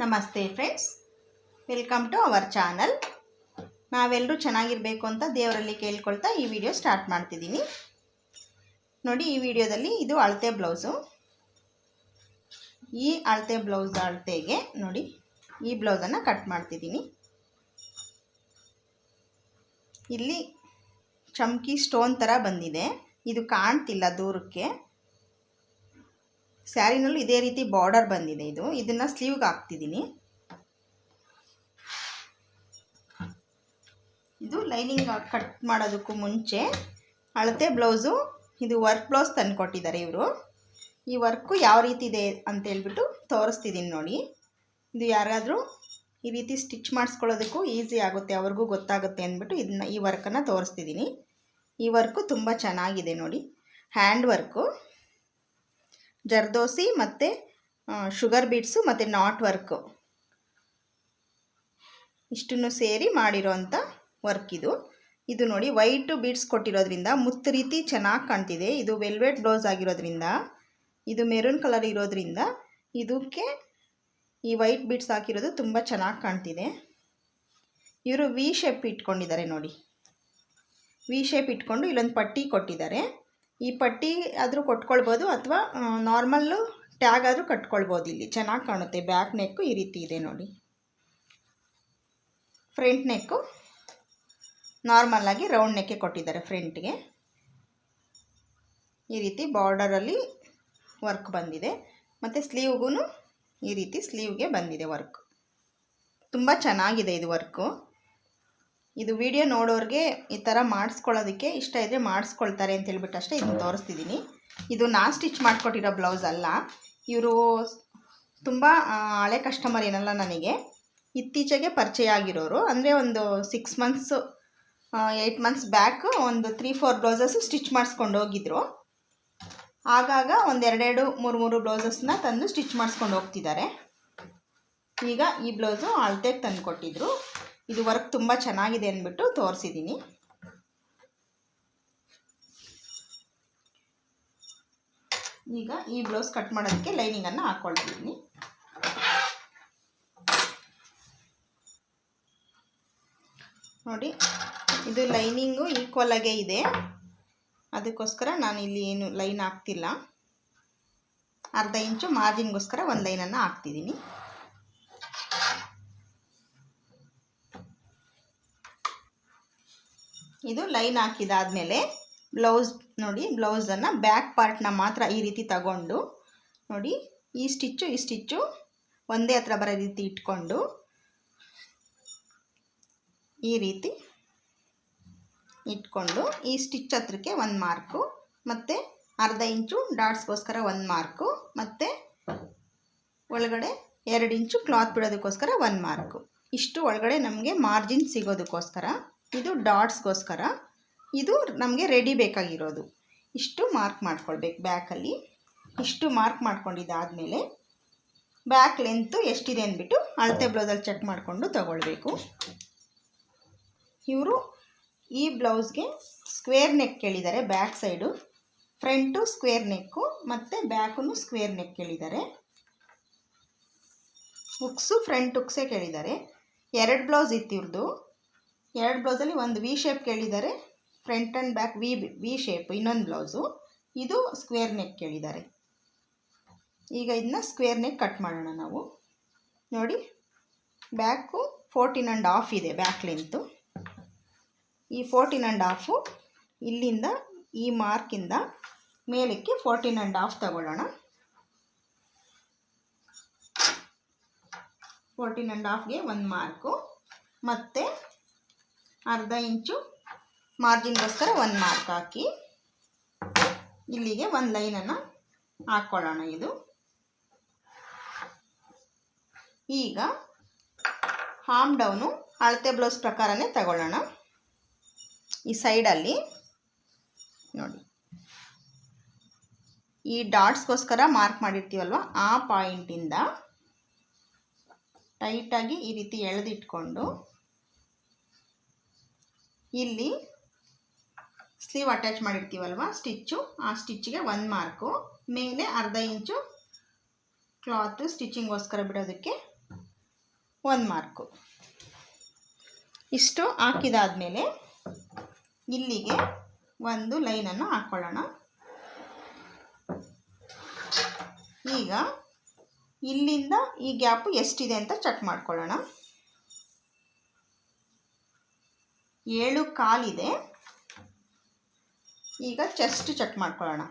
ನಮಸ್ತೆ friends, welcome to our channel. ನಾವೆಲ್ಲರೂ ಚೆನ್ನಾಗಿರಬೇಕು ಅಂತ ದೇವರಲ್ಲಿ ಕೇಳ್ಕೊಳ್ತಾ ಈ ವಿಡಿಯೋ ಸ್ಟಾರ್ಟ್ ಮಾಡ್ತಿದ್ದೀನಿ. ನೋಡಿ, ಈ ವಿಡಿಯೋದಲ್ಲಿ ಇದು ಅಳತೆ ಬ್ಲೌಸು. ಈ ಅಳತೆ ಬ್ಲೌಸ್ ಅಳತೆಗೆ ನೋಡಿ ಈ ಬ್ಲೌಸನ್ನು ಕಟ್ ಮಾಡ್ತಿದ್ದೀನಿ. ಇಲ್ಲಿ ಚಮ್ಕಿ ಸ್ಟೋನ್ ಥರ ಬಂದಿದೆ, ಇದು ಕಾಣ್ತಿಲ್ಲ ದೂರಕ್ಕೆ. ಸ್ಯಾರಿನಲ್ಲೂ ಇದೇ ರೀತಿ ಬಾರ್ಡರ್ ಬಂದಿದೆ. ಇದನ್ನು ಸ್ಲೀವ್ಗೆ ಹಾಕ್ತಿದ್ದೀನಿ. ಇದು ಲೈನಿಂಗ್ ಕಟ್ ಮಾಡೋದಕ್ಕೂ ಮುಂಚೆ ಅಳತೆ ಬ್ಲೌಸು, ಇದು ವರ್ಕ್ ಬ್ಲೌಸ್ ತಂದು ಕೊಟ್ಟಿದ್ದಾರೆ ಇವರು. ಈ ವರ್ಕು ಯಾವ ರೀತಿ ಇದೆ ಅಂತ ಹೇಳ್ಬಿಟ್ಟು ತೋರಿಸ್ತಿದ್ದೀನಿ ನೋಡಿ. ಇದು ಯಾರಾದರೂ ಈ ರೀತಿ ಸ್ಟಿಚ್ ಮಾಡಿಸ್ಕೊಳ್ಳೋದಕ್ಕೂ ಈಸಿ ಆಗುತ್ತೆ, ಅವ್ರಿಗೂ ಗೊತ್ತಾಗುತ್ತೆ ಅಂದ್ಬಿಟ್ಟು ಈ ವರ್ಕನ್ನು ತೋರಿಸ್ತಿದ್ದೀನಿ. ಈ ವರ್ಕು ತುಂಬ ಚೆನ್ನಾಗಿದೆ ನೋಡಿ. ಹ್ಯಾಂಡ್ ವರ್ಕು, ಜರ್ದೋಸಿ ಮತ್ತು ಶುಗರ್ ಬೀಡ್ಸು ಮತ್ತು ನಾಟ್ ವರ್ಕು ಇಷ್ಟನ್ನು ಸೇರಿ ಮಾಡಿರೋಂಥ ವರ್ಕ್ ಇದು ನೋಡಿ. ವೈಟು ಬೀಡ್ಸ್ ಕೊಟ್ಟಿರೋದ್ರಿಂದ ಮುತ್ತು ರೀತಿ ಚೆನ್ನಾಗಿ ಕಾಣ್ತಿದೆ. ಇದು ವೆಲ್ವೆಟ್ ಬ್ಲೌಸ್ ಆಗಿರೋದ್ರಿಂದ, ಇದು ಮೆರೂನ್ ಕಲರ್ ಇರೋದ್ರಿಂದ ಇದಕ್ಕೆ ಈ ವೈಟ್ ಬೀಡ್ಸ್ ಹಾಕಿರೋದು ತುಂಬ ಚೆನ್ನಾಗಿ ಕಾಣ್ತಿದೆ. ಇವರು ವಿ ಶೇಪ್ ಇಟ್ಕೊಂಡಿದ್ದಾರೆ ನೋಡಿ. ವಿ ಶೇಪ್ ಇಟ್ಕೊಂಡು ಇಲ್ಲೊಂದು ಪಟ್ಟಿ ಕೊಟ್ಟಿದ್ದಾರೆ. ಈ ಪಟ್ಟಿ ಆದರೂ ಕೊಟ್ಕೊಳ್ಬೋದು ಅಥವಾ ನಾರ್ಮಲ್ಲು ಟ್ಯಾಗ್ ಆದರೂ ಕಟ್ಕೊಳ್ಬೋದು. ಇಲ್ಲಿ ಚೆನ್ನಾಗಿ ಕಾಣುತ್ತೆ. ಬ್ಯಾಕ್ ನೆಕ್ಕು ಈ ರೀತಿ ಇದೆ ನೋಡಿ. ಫ್ರಂಟ್ ನೆಕ್ಕು ನಾರ್ಮಲ್ಲಾಗಿ ರೌಂಡ್ ನೆಕ್ಕೆ ಕೊಟ್ಟಿದ್ದಾರೆ. ಫ್ರಂಟ್ಗೆ ಈ ರೀತಿ ಬಾರ್ಡರಲ್ಲಿ ವರ್ಕ್ ಬಂದಿದೆ. ಮತ್ತು ಸ್ಲೀವ್ಗೂ ಈ ರೀತಿ ಸ್ಲೀವ್ಗೆ ಬಂದಿದೆ ವರ್ಕ್. ತುಂಬ ಚೆನ್ನಾಗಿದೆ ಇದು ವರ್ಕು. ಇದು ವಿಡಿಯೋ ನೋಡೋರಿಗೆ ಈ ಥರ ಮಾಡಿಸ್ಕೊಳ್ಳೋದಕ್ಕೆ ಇಷ್ಟ ಇದ್ದರೆ ಮಾಡಿಸ್ಕೊಳ್ತಾರೆ ಅಂತ ಹೇಳ್ಬಿಟ್ಟು ಅಷ್ಟೇ ಇದನ್ನು ತೋರಿಸ್ತಿದ್ದೀನಿ. ಇದು ನಾನು ಸ್ಟಿಚ್ ಮಾಡಿಕೊಟ್ಟಿರೋ ಬ್ಲೌಸ್ ಅಲ್ಲ. ಇವರು ತುಂಬ ಹಳೆ ಕಸ್ಟಮರ್ ಏನಲ್ಲ, ನನಗೆ ಇತ್ತೀಚೆಗೆ ಪರಿಚಯ ಆಗಿರೋರು. ಅಂದರೆ ಒಂದು 6 ಮಂತ್ಸು 8 ಮಂತ್ಸ್ ಬ್ಯಾಕ್ ಒಂದು 3-4 ಬ್ಲೌಸಸ್ಸು ಸ್ಟಿಚ್ ಮಾಡಿಸ್ಕೊಂಡು ಹೋಗಿದ್ರು. ಆಗಾಗ ಒಂದು 2-3 ಬ್ಲೌಸಸ್ನ ತಂದು ಸ್ಟಿಚ್ ಮಾಡಿಸ್ಕೊಂಡು ಹೋಗ್ತಿದ್ದಾರೆ. ಈಗ ಈ ಬ್ಲೌಸು ಅಳತೆಗೆ ತಂದು ಕೊಟ್ಟಿದ್ರು. ಇದು ವರ್ಕ್ ತುಂಬ ಚೆನ್ನಾಗಿದೆ ಅಂದ್ಬಿಟ್ಟು ತೋರಿಸಿದ್ದೀನಿ. ಈಗ ಈ ಬ್ಲೌಸ್ ಕಟ್ ಮಾಡೋದಕ್ಕೆ ಲೈನಿಂಗನ್ನು ಹಾಕ್ಕೊಳ್ತಿದ್ದೀನಿ. ನೋಡಿ, ಇದು ಲೈನಿಂಗು ಈಕ್ವಲ್ ಆಗೇ ಇದೆ, ಅದಕ್ಕೋಸ್ಕರ ನಾನು ಇಲ್ಲಿ ಏನು ಲೈನ್ ಹಾಕ್ತಿಲ್ಲ. ಅರ್ಧ ಇಂಚು ಮಾರ್ಜಿನ್ಗೋಸ್ಕರ ಒಂದು ಲೈನನ್ನು ಹಾಕ್ತಿದ್ದೀನಿ. ಇದು ಲೈನ್ ಹಾಕಿದಾದಮೇಲೆ ಬ್ಲೌಸ್ ನೋಡಿ, ಬ್ಲೌಸನ್ನು ಬ್ಯಾಕ್ ಪಾರ್ಟ್ನ ಮಾತ್ರ ಈ ರೀತಿ ತಗೊಂಡು ನೋಡಿ, ಈ ಸ್ಟಿಚ್ಚು ಒಂದೇ ಹತ್ರ ಬರೋ ರೀತಿ ಇಟ್ಕೊಂಡು ಈ ರೀತಿ ಇಟ್ಕೊಂಡು ಈ ಸ್ಟಿಚ್ ಹತ್ರಕ್ಕೆ 1 ಮಾರ್ಕು, ಮತ್ತು ಅರ್ಧ ಇಂಚು ಡಾಟ್ಸ್ಗೋಸ್ಕರ 1 ಮಾರ್ಕು, ಮತ್ತು ಒಳಗಡೆ 2 ಇಂಚು ಕ್ಲಾತ್ ಬಿಡೋದಕ್ಕೋಸ್ಕರ 1 ಮಾರ್ಕು. ಇಷ್ಟು ಒಳಗಡೆ ನಮಗೆ ಮಾರ್ಜಿನ್ ಸಿಗೋದಕ್ಕೋಸ್ಕರ, ಇದು ಡಾಟ್ಸ್ಗೋಸ್ಕರ, ಇದು ನಮಗೆ ರೆಡಿ ಬೇಕಾಗಿರೋದು. ಇಷ್ಟು ಮಾರ್ಕ್ ಮಾಡ್ಕೊಳ್ಬೇಕು ಬ್ಯಾಕಲ್ಲಿ. ಇಷ್ಟು ಮಾರ್ಕ್ ಮಾಡ್ಕೊಂಡಿದ್ದಾದಮೇಲೆ ಬ್ಯಾಕ್ ಲೆಂತು ಎಷ್ಟಿದೆ ಅಂದ್ಬಿಟ್ಟು ಅಳತೆ ಬ್ಲೌಸಲ್ಲಿ ಚೆಕ್ ಮಾಡಿಕೊಂಡು ತಗೊಳ್ಬೇಕು. ಇವರು ಈ ಬ್ಲೌಸ್ಗೆ ಸ್ಕ್ವೇರ್ ನೆಕ್ ಕೇಳಿದ್ದಾರೆ. Back side front square neck ಮತ್ತು ಬ್ಯಾಕು ಸ್ಕ್ವೇರ್ ನೆಕ್ ಕೇಳಿದ್ದಾರೆ. ಹುಕ್ಸು ಫ್ರಂಟ್ ಹುಕ್ಸೇ ಕೇಳಿದ್ದಾರೆ. 2 ಬ್ಲೌಸ್ ಇತ್ತು ಇವ್ರದ್ದು. 2 ಬ್ಲೌಸಲ್ಲಿ ಒಂದು ವಿ ಶೇಪ್ ಕೇಳಿದ್ದಾರೆ, front and back V shape ಇನ್ನೊಂದು ಬ್ಲೌಸು. ಇದು ಸ್ಕ್ವೇರ್ ನೆಕ್ ಕೇಳಿದ್ದಾರೆ. ಈಗ ಇದನ್ನ ಸ್ಕ್ವೇರ್ ನೆಕ್ ಕಟ್ ಮಾಡೋಣ ನಾವು. ನೋಡಿ, ಬ್ಯಾಕು 14.5 ಇದೆ ಬ್ಯಾಕ್ ಲೆಂತು. ಈ 14.5 ಇಲ್ಲಿಂದ ಈ ಮಾರ್ಕಿಂದ ಮೇಲಕ್ಕೆ 14.5 ತಗೊಳ್ಳೋಣ. 14.5ಗೆ 1 ಮಾರ್ಕು, ಮತ್ತು ಅರ್ಧ ಇಂಚು ಮಾರ್ಜಿನ್ಗೋಸ್ಕರ 1 ಮಾರ್ಕ್ ಹಾಕಿ ಇಲ್ಲಿಗೆ ಒಂದು ಲೈನನ್ನು ಹಾಕ್ಕೊಳ್ಳೋಣ. ಈಗ ಹಾರ್ಮ್ ಡೌನು ಅಳತೆ ಬ್ಲೌಸ್ ಪ್ರಕಾರನೇ ತಗೊಳ್ಳೋಣ. ಈ ಸೈಡಲ್ಲಿ ನೋಡಿ, ಈ ಡಾಟ್ಸ್ಗೋಸ್ಕರ ಮಾರ್ಕ್ ಮಾಡಿರ್ತೀವಲ್ವ, ಆ ಪಾಯಿಂಟಿಂದ ಟೈಟಾಗಿ ಈ ರೀತಿ ಎಳೆದಿಟ್ಕೊಂಡು ಇಲ್ಲಿ ಸ್ಲೀವ್ ಅಟ್ಯಾಚ್ ಮಾಡಿರ್ತೀವಲ್ವ ಸ್ಟಿಚ್ಚು, ಆ ಸ್ಟಿಚ್ಗೆ 1 ಮಾರ್ಕು, ಮೇಲೆ ಅರ್ಧ ಇಂಚು ಕ್ಲಾತ್ ಸ್ಟಿಚಿಂಗ್ಗೋಸ್ಕರ ಬಿಡೋದಕ್ಕೆ 1 ಮಾರ್ಕು. ಇಷ್ಟು ಹಾಕಿದಾದಮೇಲೆ ಇಲ್ಲಿಗೆ ಒಂದು ಲೈನನ್ನು ಹಾಕ್ಕೊಳ್ಳೋಣ. ಈಗ ಇಲ್ಲಿಂದ ಈ ಗ್ಯಾಪು ಎಷ್ಟಿದೆ ಅಂತ ಚೆಕ್ ಮಾಡ್ಕೊಳ್ಳೋಣ. 7.25 ಇದೆ. ಈಗ ಚೆಸ್ಟ್ ಚೆಕ್ ಮಾಡ್ಕೊಳ್ಳೋಣ.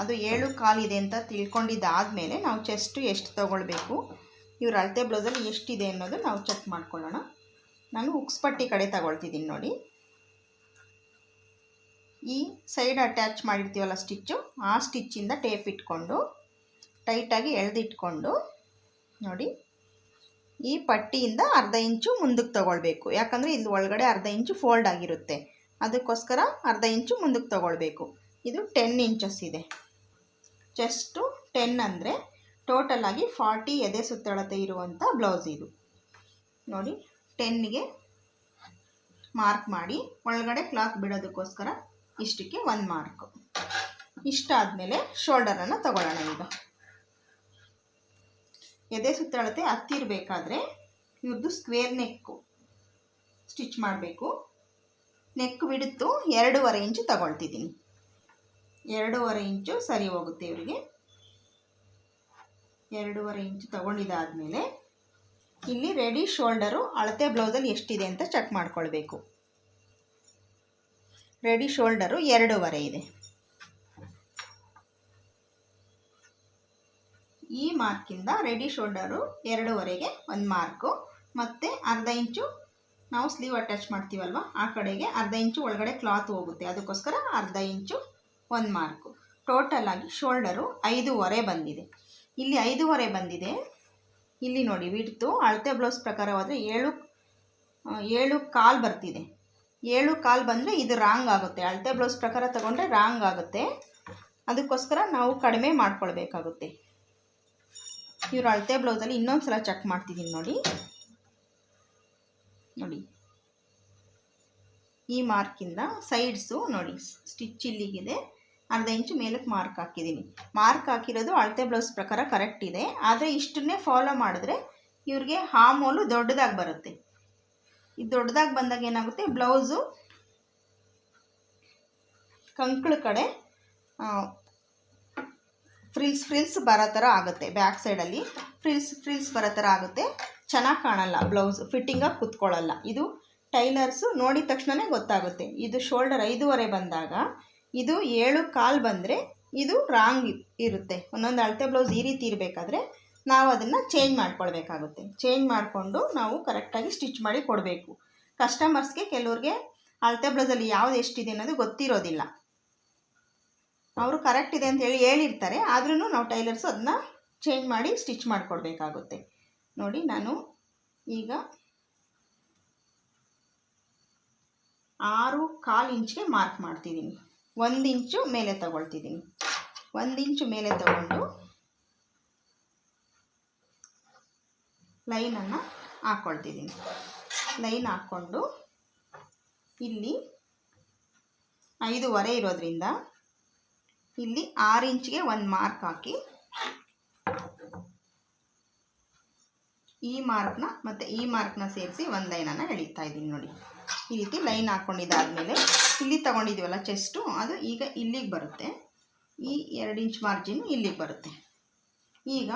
ಅದು 7.25 ಇದೆ ಅಂತ ತಿಳ್ಕೊಂಡಿದ್ದಾದಮೇಲೆ ನಾವು ಚೆಸ್ಟು ಎಷ್ಟು ತೊಗೊಳ್ಬೇಕು, ಇವ್ರ ಅಳತೆ ಬ್ಲೌಸಲ್ಲಿ ಎಷ್ಟಿದೆ ಅನ್ನೋದು ನಾವು ಚೆಕ್ ಮಾಡ್ಕೊಳ್ಳೋಣ. ನಾನು ಉಕ್ಸ್ ಪಟ್ಟಿ ಕಡೆ ತಗೊಳ್ತಿದ್ದೀನಿ ನೋಡಿ. ಈ ಸೈಡ್ ಅಟ್ಯಾಚ್ ಮಾಡಿರ್ತೀವಲ್ಲ ಸ್ಟಿಚ್ಚು, ಆ ಸ್ಟಿಚ್ಚಿಂದ ಟೇಪ್ ಇಟ್ಕೊಂಡು ಟೈಟಾಗಿ ಎಳೆದಿಟ್ಕೊಂಡು ನೋಡಿ, ಈ ಪಟ್ಟಿಯಿಂದ ಅರ್ಧ ಇಂಚು ಮುಂದಕ್ಕೆ ತೊಗೊಳ್ಬೇಕು. ಯಾಕಂದರೆ ಇಲ್ಲಿ ಒಳಗಡೆ ಅರ್ಧ ಇಂಚು ಫೋಲ್ಡ್ ಆಗಿರುತ್ತೆ, ಅದಕ್ಕೋಸ್ಕರ ಅರ್ಧ ಇಂಚು ಮುಂದಕ್ಕೆ ತೊಗೊಳ್ಬೇಕು. ಇದು 10 ಇಂಚಸ್ ಇದೆ. ಚೆಸ್ಟು 10 ಅಂದರೆ ಟೋಟಲಾಗಿ 40 ಎದೆ ಸುತ್ತಳತೆ ಇರುವಂಥ ಬ್ಲೌಸ್ ಇದು ನೋಡಿ. 10ಗೆ ಮಾರ್ಕ್ ಮಾಡಿ ಒಳಗಡೆ ಕ್ಲಾತ್ ಬಿಡೋದಕ್ಕೋಸ್ಕರ ಇಷ್ಟಕ್ಕೆ 1 ಮಾರ್ಕು. ಇಷ್ಟಾದಮೇಲೆ ಶೋಲ್ಡರನ್ನು ತಗೊಳ್ಳೋಣ. ಈಗ ಎದೆ ಸುತ್ತಳತೆ ಹತ್ತಿರಬೇಕಾದ್ರೆ ಇವ್ರದ್ದು ಸ್ಕ್ವೇರ್ ನೆಕ್ಕು ಸ್ಟಿಚ್ ಮಾಡಬೇಕು. ನೆಕ್ ಬಿಡುತ್ತು 2.5 ಇಂಚು ತಗೊಳ್ತಿದ್ದೀನಿ. 2.5 ಇಂಚು ಸರಿ ಹೋಗುತ್ತೆ ಇವರಿಗೆ. 2.5 ಇಂಚು ತಗೊಂಡಿದ್ದಾದಮೇಲೆ ಇಲ್ಲಿ ರೆಡಿ ಶೋಲ್ಡರು ಅಳತೆ ಬ್ಲೌಸಲ್ಲಿ ಎಷ್ಟಿದೆ ಅಂತ ಚೆಕ್ ಮಾಡ್ಕೊಳ್ಬೇಕು. ರೆಡಿ ಶೋಲ್ಡರು 2.5 ಇದೆ. ಈ ಮಾರ್ಕಿಂದ ರೆಡಿ ಶೋಲ್ಡರು 2.5ಗೆ 1 ಮಾರ್ಕು, ಮತ್ತು ಅರ್ಧ ಇಂಚು ನಾವು ಸ್ಲೀವ್ ಅಟ್ಯಾಚ್ ಮಾಡ್ತೀವಲ್ವ ಆ ಕಡೆಗೆ ಅರ್ಧ ಇಂಚು ಒಳಗಡೆ ಕ್ಲಾತ್ ಹೋಗುತ್ತೆ, ಅದಕ್ಕೋಸ್ಕರ ಅರ್ಧ ಇಂಚು 1 ಮಾರ್ಕು. ಟೋಟಲಾಗಿ ಶೋಲ್ಡರು 5.5 ಬಂದಿದೆ. ಇಲ್ಲಿ 5.5 ಬಂದಿದೆ. ಇಲ್ಲಿ ನೋಡಿ ವಿಡ್ತು ಅಳತೆ ಬ್ಲೌಸ್ ಪ್ರಕಾರವಾದರೆ 7.25 ಬರ್ತಿದೆ. 7.25 ಬಂದರೆ ಇದು ರಾಂಗ್ ಆಗುತ್ತೆ. ಅಳತೆ ಬ್ಲೌಸ್ ಪ್ರಕಾರ ತಗೊಂಡ್ರೆ ರಾಂಗ್ ಆಗುತ್ತೆ, ಅದಕ್ಕೋಸ್ಕರ ನಾವು ಕಡಿಮೆ ಮಾಡ್ಕೊಳ್ಬೇಕಾಗುತ್ತೆ. ಇವರು ಅಳತೆ ಬ್ಲೌಸಲ್ಲಿ ಇನ್ನೊಂದು ಸಲ ಚೆಕ್ ಮಾಡ್ತಿದ್ದೀನಿ ನೋಡಿ. ಈ ಮಾರ್ಕಿಂದ ಸೈಡ್ಸು ನೋಡಿ ಸ್ಟಿಚ್ ಇಲ್ಲಿಗಿದೆ, ಅರ್ಧ ಇಂಚು ಮೇಲಕ್ಕೆ ಮಾರ್ಕ್ ಹಾಕಿದ್ದೀನಿ. ಮಾರ್ಕ್ ಹಾಕಿರೋದು ಅಳತೆ ಬ್ಲೌಸ್ ಪ್ರಕಾರ ಕರೆಕ್ಟ್ ಇದೆ, ಆದರೆ ಇಷ್ಟನ್ನೇ ಫಾಲೋ ಮಾಡಿದ್ರೆ ಇವ್ರಿಗೆ ಹಾಮೋಲು ದೊಡ್ಡದಾಗಿ ಬರುತ್ತೆ. ಇದು ದೊಡ್ಡದಾಗಿ ಬಂದಾಗ ಏನಾಗುತ್ತೆ, ಬ್ಲೌಸು ಕಂಕಳ ಕಡೆ ಫ್ರಿಲ್ಸ್ ಬರೋ ಥರ ಆಗುತ್ತೆ. ಬ್ಯಾಕ್ ಸೈಡಲ್ಲಿ ಫ್ರಿಲ್ಸ್ ಬರೋ ಥರ ಆಗುತ್ತೆ, ಚೆನ್ನಾಗಿ ಕಾಣಲ್ಲ, ಬ್ಲೌಸ್ ಫಿಟ್ಟಿಂಗಾಗಿ ಕೂತ್ಕೊಳ್ಳಲ್ಲ. ಇದು ಟೈಲರ್ಸು ನೋಡಿದ ತಕ್ಷಣವೇ ಗೊತ್ತಾಗುತ್ತೆ. ಇದು ಶೋಲ್ಡರ್ 5.5 ಬಂದಾಗ ಇದು 7.25 ಬಂದರೆ ಇದು ರಾಂಗ್ ಇರುತ್ತೆ. ಒಂದೊಂದು ಅಳತೆ ಬ್ಲೌಸ್ ಈ ರೀತಿ ಇರಬೇಕಾದ್ರೆ ನಾವು ಅದನ್ನು ಚೇಂಜ್ ಮಾಡ್ಕೊಳ್ಬೇಕಾಗುತ್ತೆ. ಚೇಂಜ್ ಮಾಡಿಕೊಂಡು ನಾವು ಕರೆಕ್ಟಾಗಿ ಸ್ಟಿಚ್ ಮಾಡಿ ಕೊಡಬೇಕು. ಕಸ್ಟಮರ್ಸ್ಗೆ ಕೆಲವ್ರಿಗೆ ಅಳತೆ ಬ್ಲೌಸಲ್ಲಿ ಯಾವುದು ಎಷ್ಟಿದೆ ಅನ್ನೋದು ಗೊತ್ತಿರೋದಿಲ್ಲ. ಅವರು ಕರೆಕ್ಟ್ ಇದೆ ಅಂತ ಹೇಳಿರ್ತಾರೆ, ಆದ್ರೂ ನಾವು ಟೈಲರ್ಸು ಅದನ್ನ ಚೇಂಜ್ ಮಾಡಿ ಸ್ಟಿಚ್ ಮಾಡಿಕೊಡ್ಬೇಕಾಗುತ್ತೆ. ನೋಡಿ ನಾನು ಈಗ 6.25 ಇಂಚ್ಗೆ ಮಾರ್ಕ್ ಮಾಡ್ತಿದ್ದೀನಿ. 1 ಇಂಚು ಮೇಲೆ ತಗೊಳ್ತಿದ್ದೀನಿ. 1 ಇಂಚು ಮೇಲೆ ತಗೊಂಡು ಲೈನನ್ನು ಹಾಕ್ಕೊಳ್ತಿದ್ದೀನಿ. ಲೈನ್ ಹಾಕ್ಕೊಂಡು ಇಲ್ಲಿ 5.5 ಇರೋದ್ರಿಂದ ಇಲ್ಲಿ 6 ಇಂಚ್ಗೆ 1 ಮಾರ್ಕ್ ಹಾಕಿ ಈ ಮಾರ್ಕ್ನ ಮತ್ತು ಈ ಮಾರ್ಕ್ನ ಸೇರಿಸಿ ಒಂದು ಲೈನನ್ನು ಎಳೀತಾ ಇದ್ದೀನಿ ನೋಡಿ. ಈ ರೀತಿ ಲೈನ್ ಹಾಕ್ಕೊಂಡಿದ್ದಾದಮೇಲೆ ಇಲ್ಲಿ ತೊಗೊಂಡಿದ್ದೀವಲ್ಲ ಚೆಸ್ಟು, ಅದು ಈಗ ಇಲ್ಲಿಗೆ ಬರುತ್ತೆ. ಈ 2 ಇಂಚ್ ಮಾರ್ಜಿನ್ ಇಲ್ಲಿಗೆ ಬರುತ್ತೆ. ಈಗ